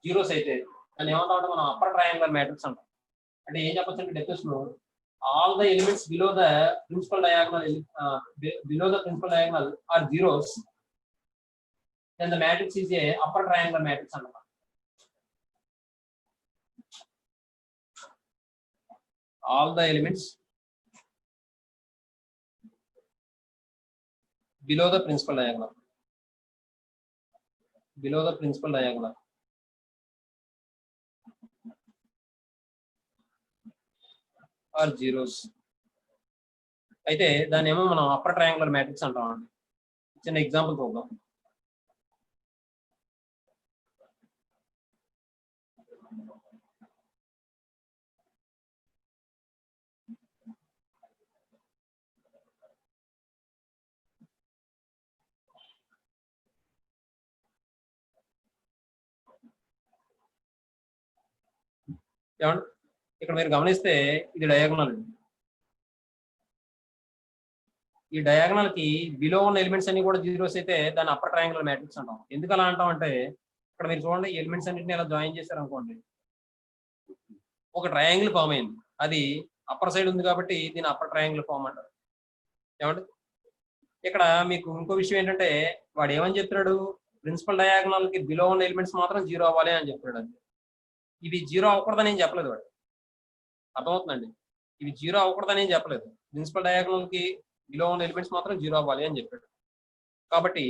జీరోస్ అయితే దాన్ని ఏమంటామంటే మనం అప్పర్ ట్రయాంగులర్ మ్యాట్రిక్స్ అంటాం. అంటే ఏం చెప్పొచ్చు అంటే definition all the elements below the principal diagonal are zeros, then the matrix is a upper triangular matrix అన్నమాట. All the elements below the principal diagonal are zeros అయితే దాన్ని ఏమో మనం అప్పర్ ట్రయాంగులర్ మ్యాట్రిక్స్ అంటాం అండి. చిన్న ఎగ్జాంపుల్ చూద్దాం. ఏమండి? ఇక్కడ మీరు గమనిస్తే ఇది డయాగోనల్. ఈ డయాగోనల్ కి బిలో ఉన్న ఎలిమెంట్స్ అన్ని కూడా జీరోస్ అయితే దాన్ని అప్పర్ ట్రయాంగులర్ మ్యాట్రిక్స్ అంటాం. ఎందుకు అలా అంటాం అంటే ఇక్కడ మీరు చూడండి, ఎలిమెంట్స్ అన్నింటినీ ఇలా జాయిన్ చేశారు అనుకోండి, ఒక ట్రయాంగిల్ ఫామ్ అయింది. అది అప్పర్ సైడ్ ఉంది కాబట్టి దీన్ని అప్పర్ ట్రయాంగిల్ ఫామ్ అంటారు. ఏమండి? ఇక్కడ మీకు ఇంకో విషయం ఏంటంటే వాడు ఏమని చెప్తున్నాడు, ప్రిన్సిపల్ డయాగోనల్ కి బిలో ఉన్న ఎలిమెంట్స్ మాత్రం జీరో అవ్వాలి అని చెప్తున్నాడు. అది ఇవి జీరో అవ్వకూడదని ఏం చెప్పలేదు వాడు. అర్థమవుతుందండి? ఇవి జీరో అవ్వకూడదని ఏం చెప్పలేదు. ప్రిన్సిపల్ డయాగోనల్ కి బిలో ఉన్న ఎలిమెంట్స్ మాత్రం జీరో అవ్వాలి అని చెప్పాడు. కాబట్టి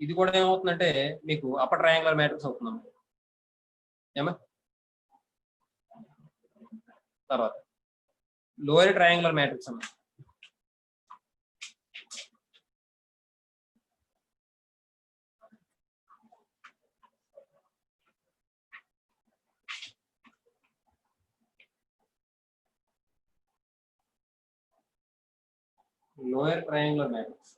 ఇది కూడా ఏమవుతుందంటే మీకు అప్పర్ ట్రయాంగులర్ మ్యాట్రిక్స్ అవుతుందన్నమాట. ఏమా తర్వాత లోయర్ ట్రయాంగులర్ మ్యాట్రిక్స్ అన్నమాట. లోయర్ ట్రయాంగులర్ మ్యాట్రిక్స్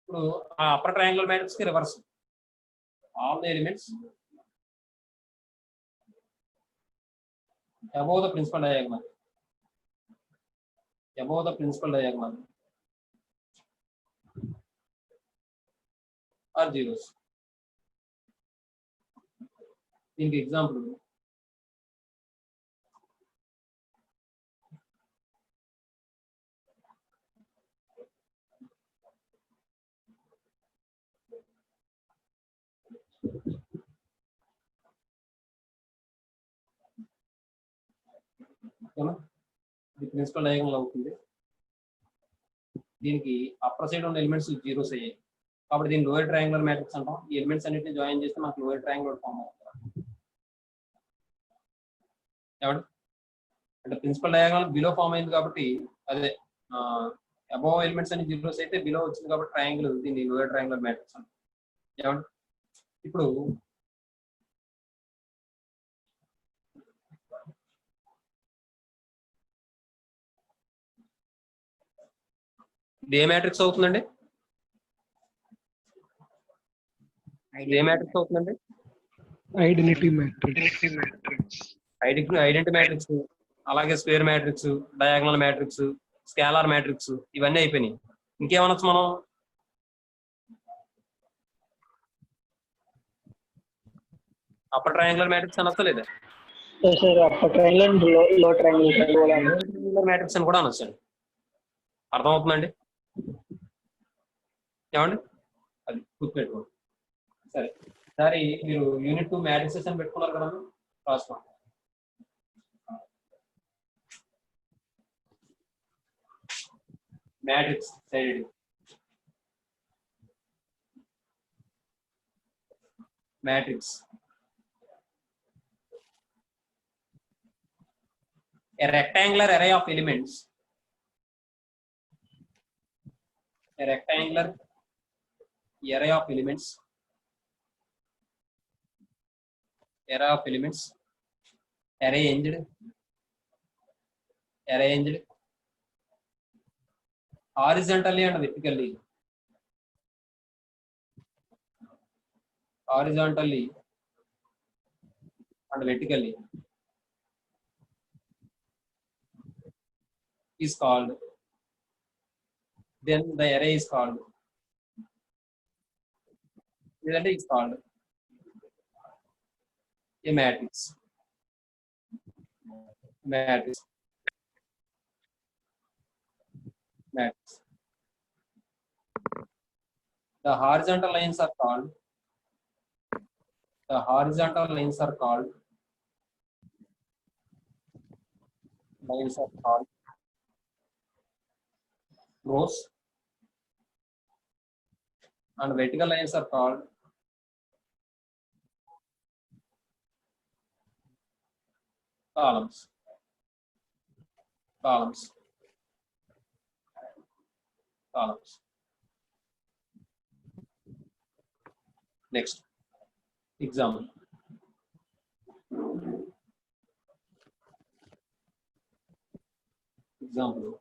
ఇప్పుడు ఆ అప్పర్ ట్రయాంగులర్ మ్యాట్రిక్స్ కి reverse. All the elements above the principal diagonal are zeros. దీనికి ఎగ్జాంపుల్ ఇది ప్రిన్సిపల్ డయాగోనల్ అవుతుంది. దీనికి అప్పర్ సైడ్ ఉన్న ఎలిమెంట్స్ జీరోస్ అయ్యాయి కాబట్టి దీన్ని లోయర్ ట్రయాంగులర్ మ్యాట్రిక్స్ అంటాం. ఈ ఎలిమెంట్స్ అన్నిటిని జాయిన్ చేస్తే మనకు లోయర్ ట్రయాంగులర్ ఫామ్ అవుతుంది. ఏమండి? అంటే ప్రిన్సిపల్ డయాగోనల్ బిలో ఫామ్ అయింది కాబట్టి అదే అబోవ్ ఎలిమెంట్స్ అన్ని జీరోస్ అయితే బిలో వచ్చింది కాబట్టి ట్రయాంగిల్ దీన్ని లోయర్ ట్రయాంగులర్ మ్యాట్రిక్స్ అంటాం. ఏమండి? ఇప్పుడు ఇది ఏ మ్యాట్రిక్స్ అవుతుందండి? ఏ మ్యాట్రిక్స్ అవుతుందండి? Identity matrix. ఐడెంటిటీ మ్యాట్రిక్స్, అలాగే square matrix, diagonal matrix, scalar matrix, ఇవన్నీ అయిపోయినాయి. ఇంకేమనొచ్చు మనం? అప్పర్ ట్రయాంగులర్ మ్యాట్రిక్స్ అనొచ్చా లేదా? సార్ అప్పర్ ట్రయాంగిల్ అండ్ లో ట్రయాంగిల్ మ్యాట్రిక్స్ అని కూడా అనొచ్చండి. అర్థమవుతుందండి? ఏమండి? అది గుర్తుపెట్టుకోండి. సరే, సరే మీరు యూనిట్ 2 మ్యాట్రిక్సెస్ అని పెట్టుకున్నారు కదా, రాసుకోండి. Matrix side matrix a rectangular array of elements, a rectangular array of elements, arranged horizontally and vertically, is called, then the array is called, is called a matrix. The horizontal lines are called rows, and vertical lines are called columns. Next example. Example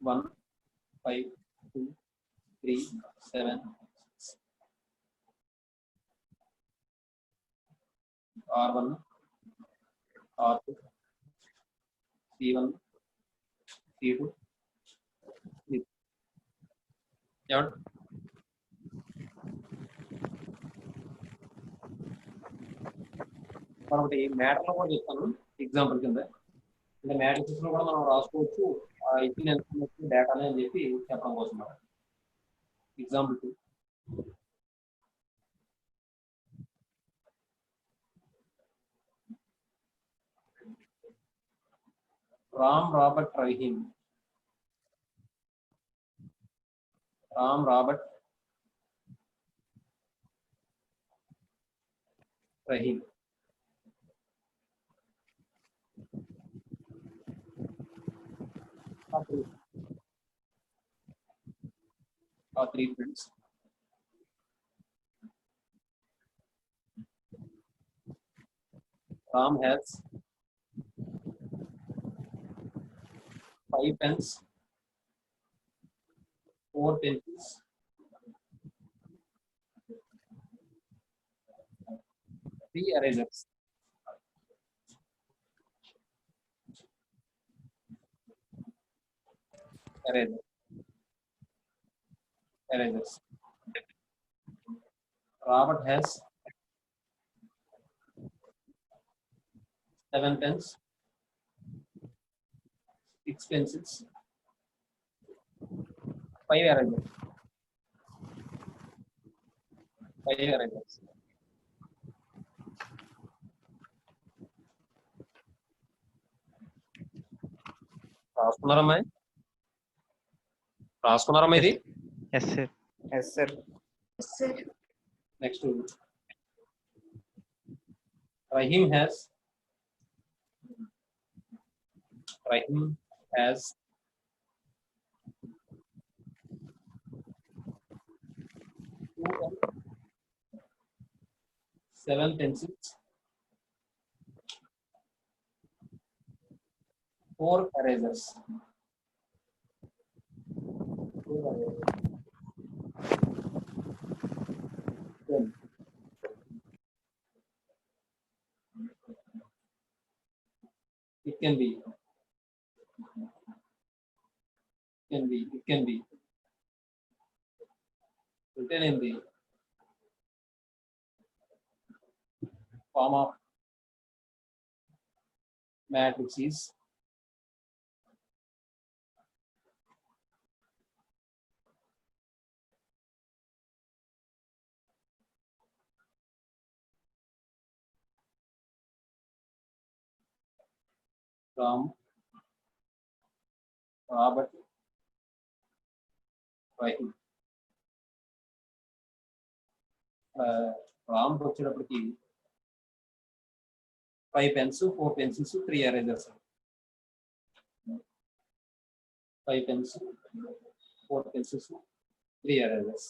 1, 5, 2, 3, 7, 6. R1, R2, C1, C2, C3. ఏమండి? మరొకటి matter లో కూడా చెప్తాను example కింద. అంటే matrix లో కూడా మనం రాసుకోవచ్చు ఇచ్చిన ఇన్ఫర్మేషన్ డేటానే అని చెప్పి చెప్పడం కోసం. Example 2. Ram, Robert, Rahim. Are three friends. Ram has 5 pens, 4 pencils, 3 erasers. Robert has 7 pens, 6 pencils, 5 erasers. రాసుకున్నారమ్మా ఇది? Yes, sir. Next, Rahim has 7 pencils, 4 erasers. It can be. It can be written in the form of matrices from Robert Rahim. Prompt వచ్చేటప్పటికి 5 pens, 4 pencils, 3 erasers. 5 pens, 4 pencils, 3 erasers.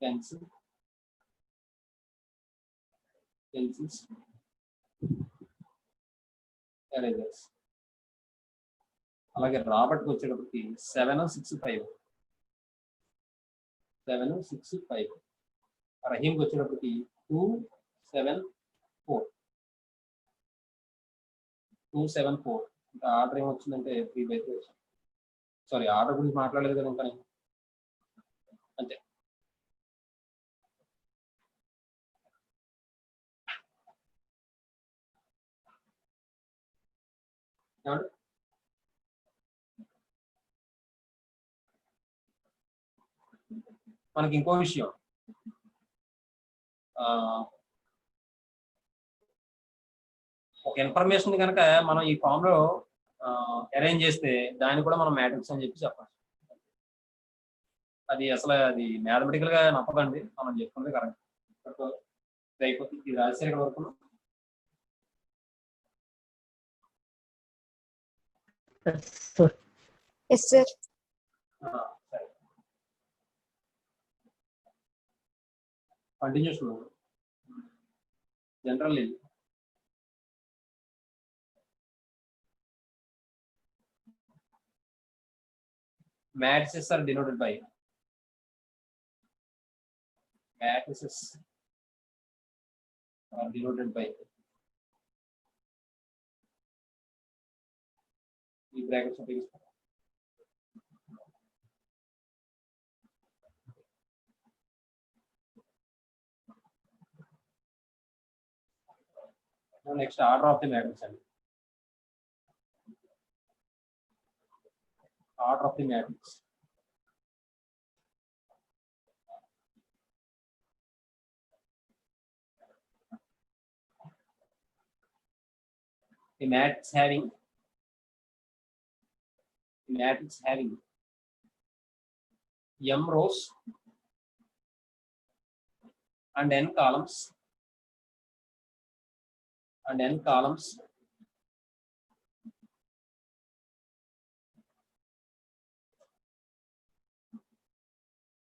Pencils, erasers. అలాగే రాబర్ట్కి వచ్చేటప్పటికి 7, 6, 5. 7, 6, 5. రహీంకి వచ్చేటప్పటికి 2, 7, 4. 2, 7, 4. ఇంకా order ఏమొచ్చిందంటే 3/3. Sorry, order గురించి మాట్లాడలేదు కదా ఇంకా అంతే. మనకి ఇంకో విషయం, ఒక ఇన్ఫర్మేషన్ కనుక మనం ఈ ఫామ్ లో అరేంజ్ చేస్తే దాన్ని కూడా మనం మ్యాట్రిక్స్ అని చెప్పి చెప్పాలి. అది అసలు అది మ్యాథమెటికల్ గా నప్పదండి, మనం చెప్పుకుంటే కరెక్ట్. ఇది అయిపోతుంది, ఇది రాసేసారు ఇక్కడ వరకు. Yes, sir. సరే, continuation generally matrices are denoted by ఈ బ్రాకెట్స్ ఉపయోగిస్తాం. Next order of the matrix అండి. Order of the matrix. A matrix having m rows and n columns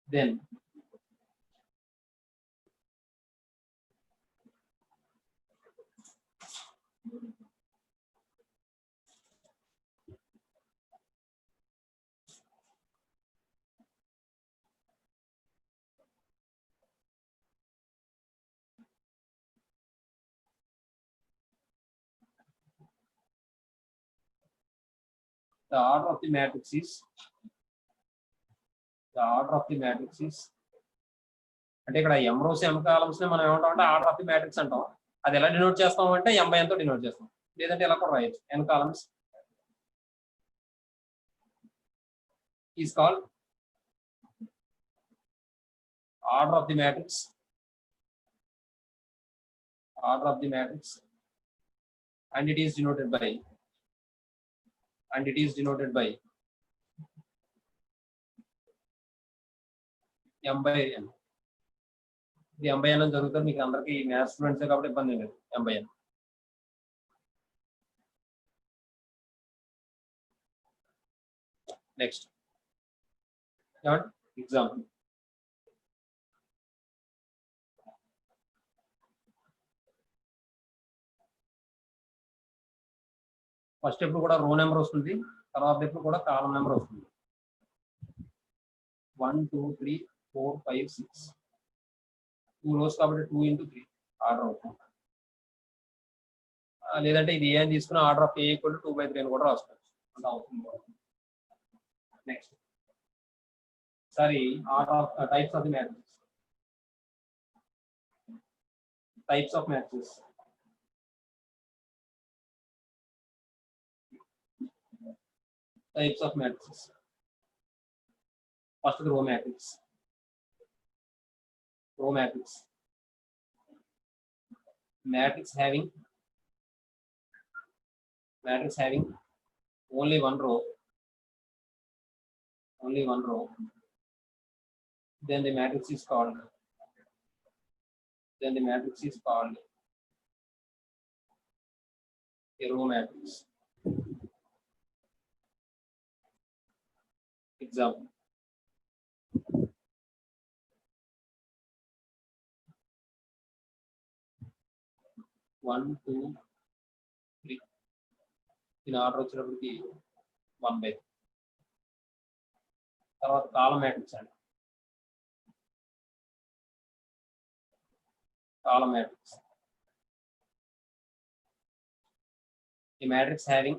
then the order of the matrix is అంటే ఇక్కడ m rows m columns ని మనం ఏమంటాం అంటే order of the matrix అంటాం. అది ఎలా డినోట్ చేస్తాం అంటే m/n తో డినోట్ చేస్తాం, లేదంటే ఎలా కూడా రాయొచ్చు. n columns is called order of the matrix and it is denoted by m/n. ఇది m/n అని జరుగుతుంది, మీకు అందరికీ మ్యాథ్స్ స్టూడెంట్స్ కాబట్టి ఇబ్బంది లేదు. m/n next example. ఫస్ట్ ఎప్పుడు కూడా రో నెంబర్ వస్తుంది, తర్వాత ఇప్పుడు కూడా కాలం నెంబర్ వస్తుంది 1 2 3 4 5 6 2 రోస్ కాబట్టి 2 into 3 ఆర్డర్ అవుతుంది. లేదంటే ఇది ఏం తీసుకున్న order of A equal to 2/3 అని కూడా రాసుకోవచ్చు అంత అవుతుంది. Next sorry order of types of the matrix. Types of matrix. Types of matrices. First the row matrix. Row matrix. Matrix having only one row. Only one row. Then the matrix is called. A row matrix. Example. One, two, three. In order వచ్చేటప్పటికి 1/3. తర్వాత కాలం matrix అండి. కాలం matrix. A matrix having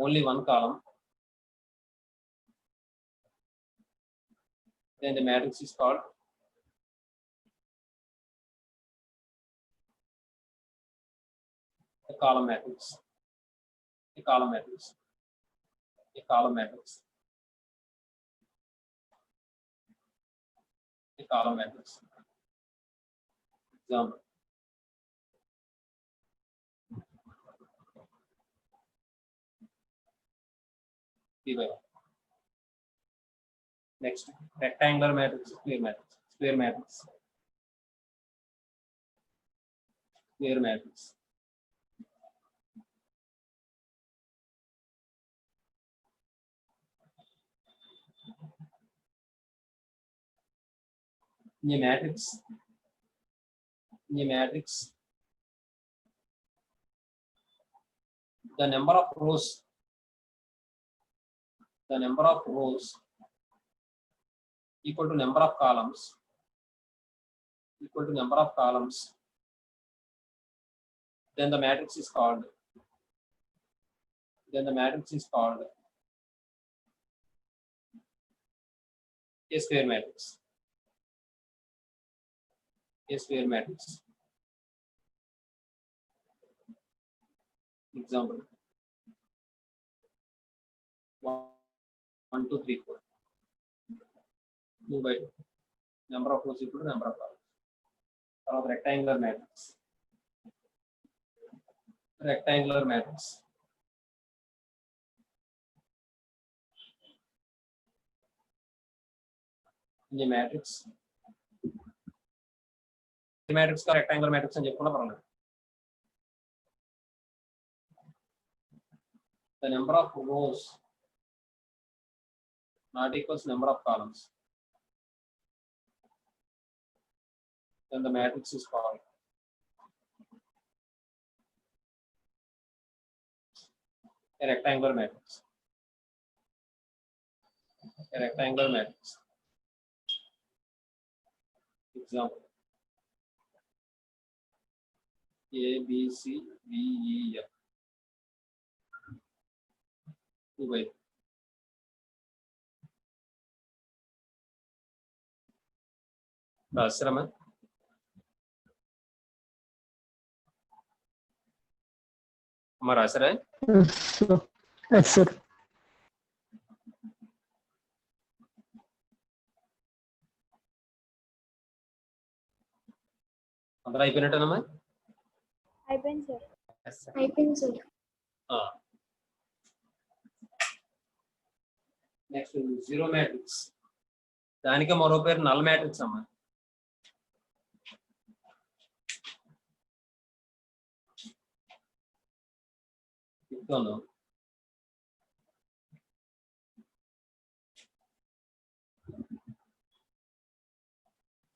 only one column, then the matrix is called a column matrix. A column matrix. A column matrix. A column matrix. Example. Next, rectangular matrix, square matrix, square matrix, square matrix. In a matrix, the number of rows equal to number of columns then the matrix is called a square matrix. Example. 1 2 3 4 2/2. Number of rows equal to number of columns. Now rectangular matrix. In a matrix का rectangular matrix అని చెప్పుకున్నా పర్వాలేదు. The number of rows not equals number of columns. Then the matrix is called a rectangular matrix. Example. A B C D E F. 2/2. రాస్తారమ్మా? అమ్మ రాసారా? Yes, sir. అందరూ అయిపోయినట్టేనమ్మా? అయిపోయింది sir. అయిపోయింది sir. Next zero matrix. దానికి మరో పేరు null matrix అమ్మా. చెప్తాను.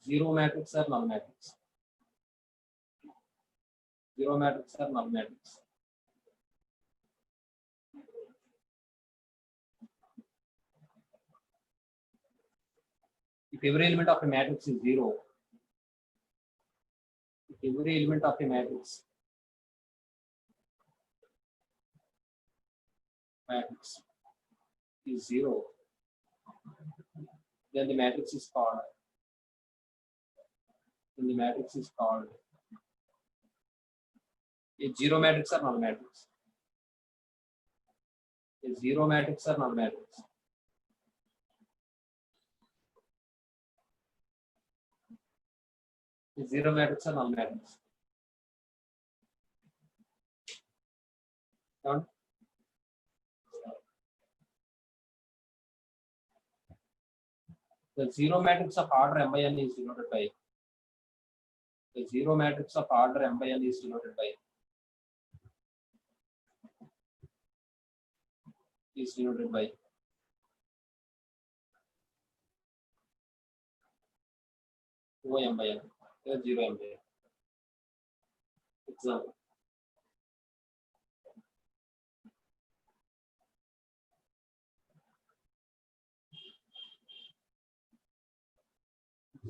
Zero matrix or null matrix. Zero matrix or null matrix. If every element of a matrix is zero, if every element of a matrix is zero, then the matrix is called. Then the matrix is called a zero matrix or null matrix. A zero matrix or null matrix. A zero matrix or null matrix. Done. The zero matrix of order m by n is denoted by. The zero matrix of order m by n is denoted by. Is denoted by. M by n. Zero m by n. Example.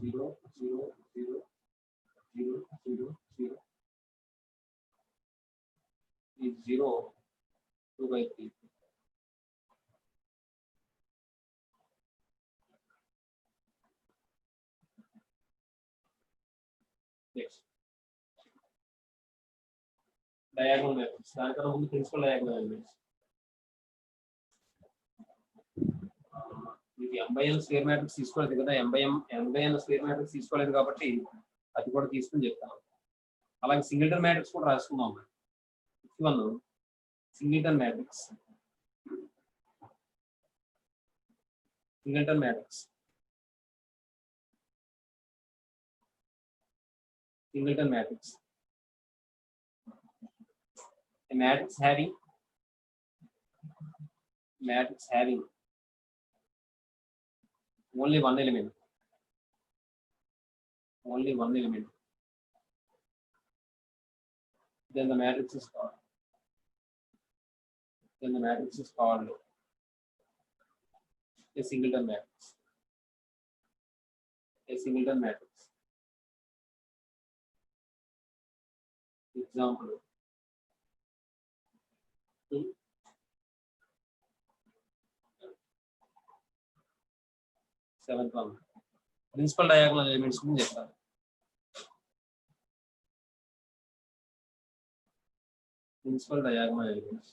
Zero, zero, zero, zero, zero, zero. Is 0, 2 by 3. Next. Diagonal matrix. దానికన్నా ముందు principal diagonal elements. ఇది m by n square matrix తీసుకోలేదు కదా, m by n square matrix తీసుకోలేదు కాబట్టి అది కూడా తీసుకుని చెప్తాను. అలాగే సింగిల్టన్ మ్యాట్రిక్స్ కూడా రాసుకుందాం. ఇవన్నీ singleton matrix. Singleton matrix. Singleton matrix. A matrix having only one element. Only one element. Then the matrix is called. Then the matrix is called a singleton matrix. A singleton matrix. Example. Seventh one. Principal diagonal elements means చెప్తాను. Principal diagonal elements.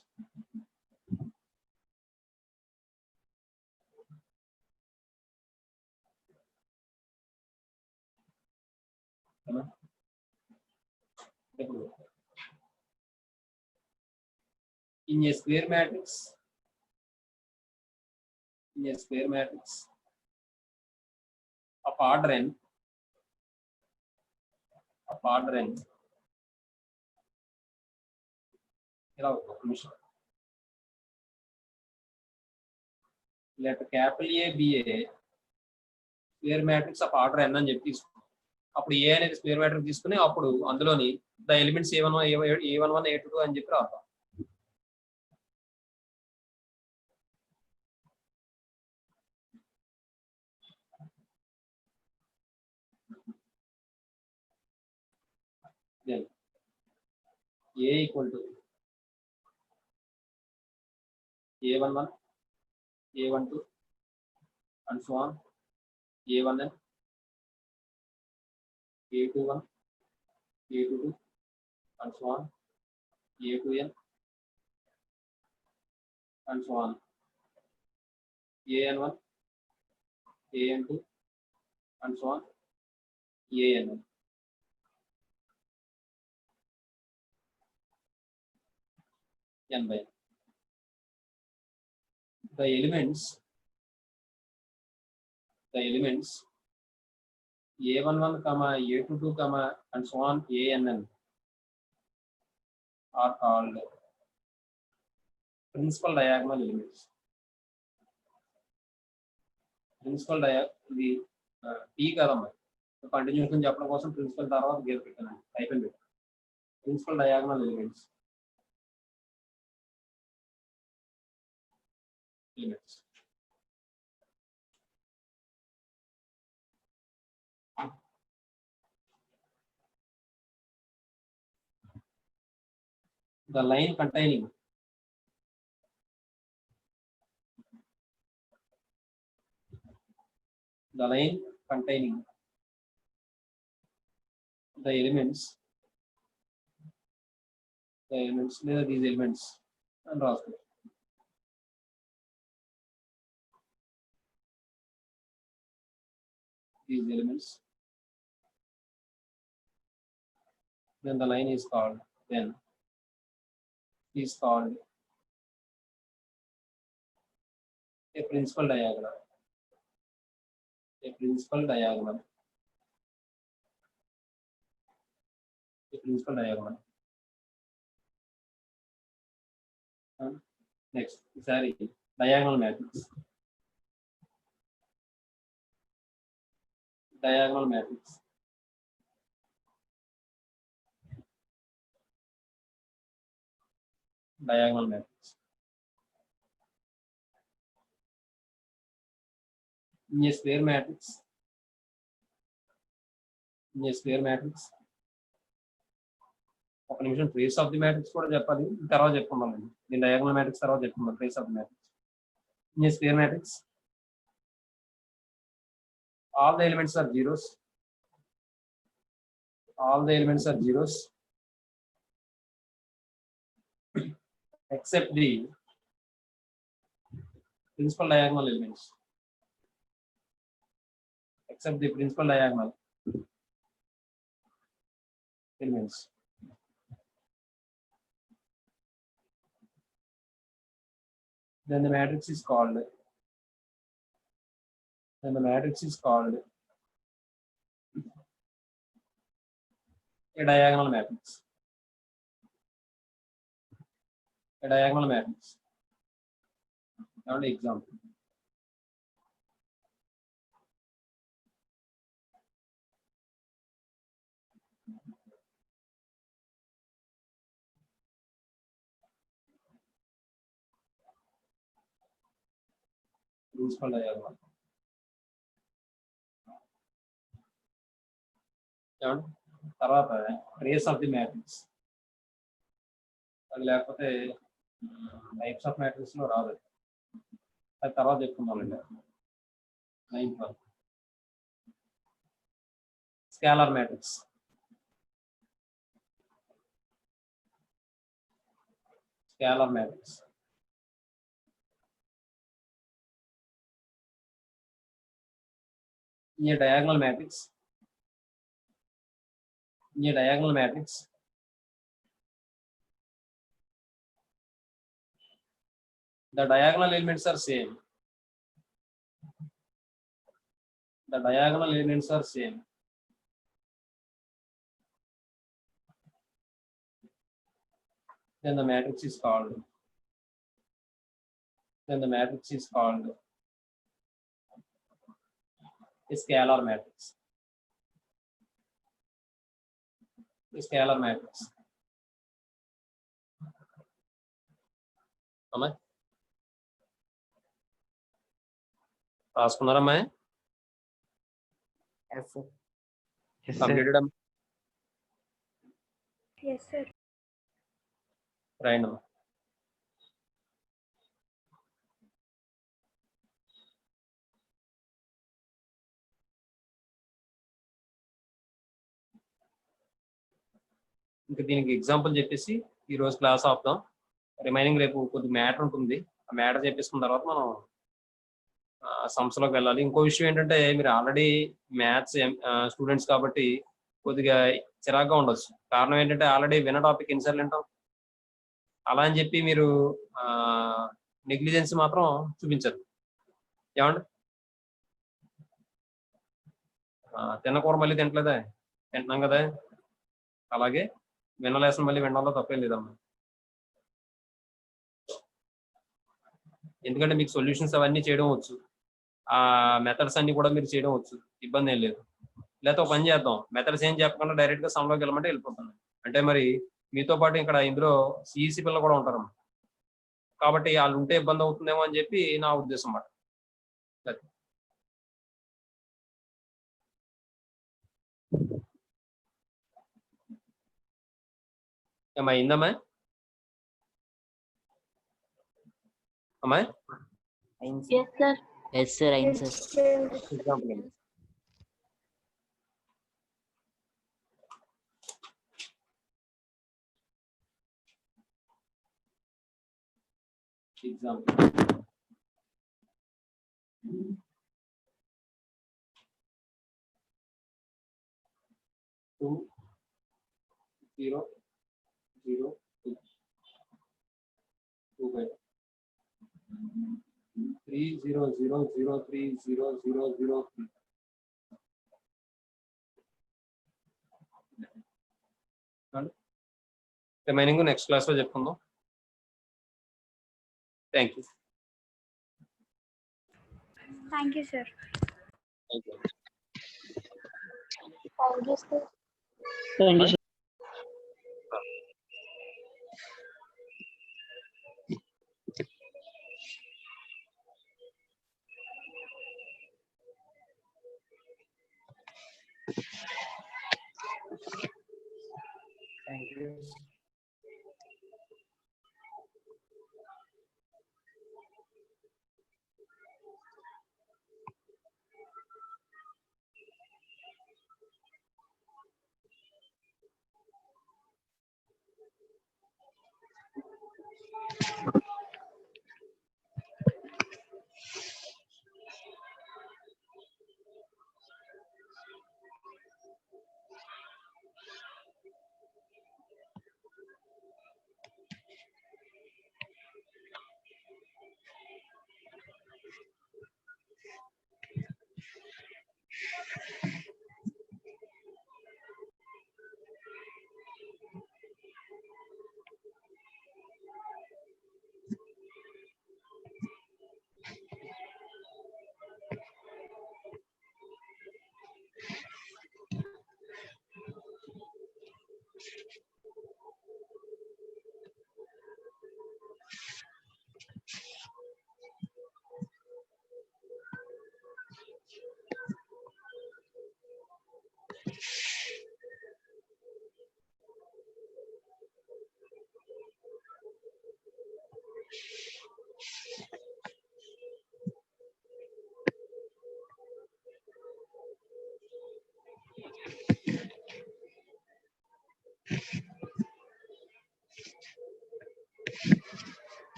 In a square matrix, of order n, ఇలా ఒక నిమిషం. Let capital A be a square matrix of order n అని చెప్పి తీసుకున్నాం. అప్పుడు ఏ అనేది square matrix తీసుకుని అప్పుడు అందులోని ద ఎలిమెంట్స్ A11 A22 అని చెప్పి రాద్దాం. Then A equal to A11, A12 and so on, A1n, A21, A22 and so on, A2n and so on, AN1, AN2 and so on, AN1. N by n. The elements A11, A22, and so on, ANN are called principal diagonal elements. Principal the T kadamma continuation చెప్పడం కోసం principal తర్వాత gear పెట్టాను type and Principal diagonal elements. The line containing the elements లేదా these elements అని రాసుకోండి. These elements, then the line is called a principal diagonal. A principal diagonal. Next, sorry, diagonal matrix. Diagonal matrix. In a square matrix. ఒక నిమిషం trace of the matrix కూడా చెప్పాలి, తర్వాత చెప్పుకుందామండి. నేను diagonal matrix తర్వాత చెప్పుకుందాం. Trace of the matrix in a square matrix all the elements are zeros. Except the principal diagonal elements. Then the matrix is called a diagonal matrix. Now the example. Principal diagonal. తర్వాత trace of the matrix. అది లేకపోతే types of matrix లో రాదు, అది తర్వాత చెప్పుకుందామండి. 9th one scalar matrix. In a diagonal matrix, the diagonal elements are same. Then the matrix is called a scalar matrix. అమ్మా రాసుకున్నారమ్మా? Yes, sir. Completed అమ్మా? Yes, sir. Right అమ్మా. ఇంకా దీనికి ఎగ్జాంపుల్ చెప్పేసి ఈ రోజు క్లాస్ ఆపుదాం. రిమైనింగ్ రేపు కొద్ది మ్యాటర్ ఉంటుంది, ఆ మ్యాటర్ చెప్పేసుకున్న తర్వాత మనం సంస్థలోకి వెళ్ళాలి. ఇంకో విషయం ఏంటంటే మీరు ఆల్రెడీ మ్యాథ్స్ స్టూడెంట్స్ కాబట్టి కొద్దిగా చిరాగ్గా ఉండొచ్చు. కారణం ఏంటంటే ఆల్రెడీ విన్న టాపిక్ ఎన్నిసార్లు వింటాం. అలా అని చెప్పి మీరు నెగ్లిజెన్స్ మాత్రం చూపించరు. ఏమండి? తిన్న కూర మళ్ళీ తింటలేదా? తింటున్నాం కదా. అలాగే విన్న లెసన్ మళ్ళీ వినడంలో తప్పేం లేదమ్మా. ఎందుకంటే మీకు సొల్యూషన్స్ అవన్నీ చేయడం వచ్చు, ఆ మెథడ్స్ అన్ని కూడా మీరు చేయడం వచ్చు, ఇబ్బంది ఏం లేదు. లేకపోతే ఒక పని చేద్దాం, మెథడ్స్ ఏం చెప్పకుండా డైరెక్ట్ గా సమ్లోకి వెళ్ళమంటే వెళ్ళిపోతాను. అంటే మరి మీతో పాటు ఇక్కడ ఇందులో సిఈసి పిల్లలు కూడా ఉంటారు, కాబట్టి వాళ్ళు ఉంటే ఇబ్బంది అవుతుందేమో అని చెప్పి నా ఉద్దేశం అన్నమాట. ఏమా అయిందమ్మా? అమ్మా Yes, sir. ఎస్ సార్ అయింది సార్. ఎగ్జాంపుల్ అండి. Example 2 0 0 2 by 3 0 0 0 3 0 0 0 3. Remaining next class లో చెప్పుకుందాం. Thank you. Thank you, sir. Thank you. Thank you.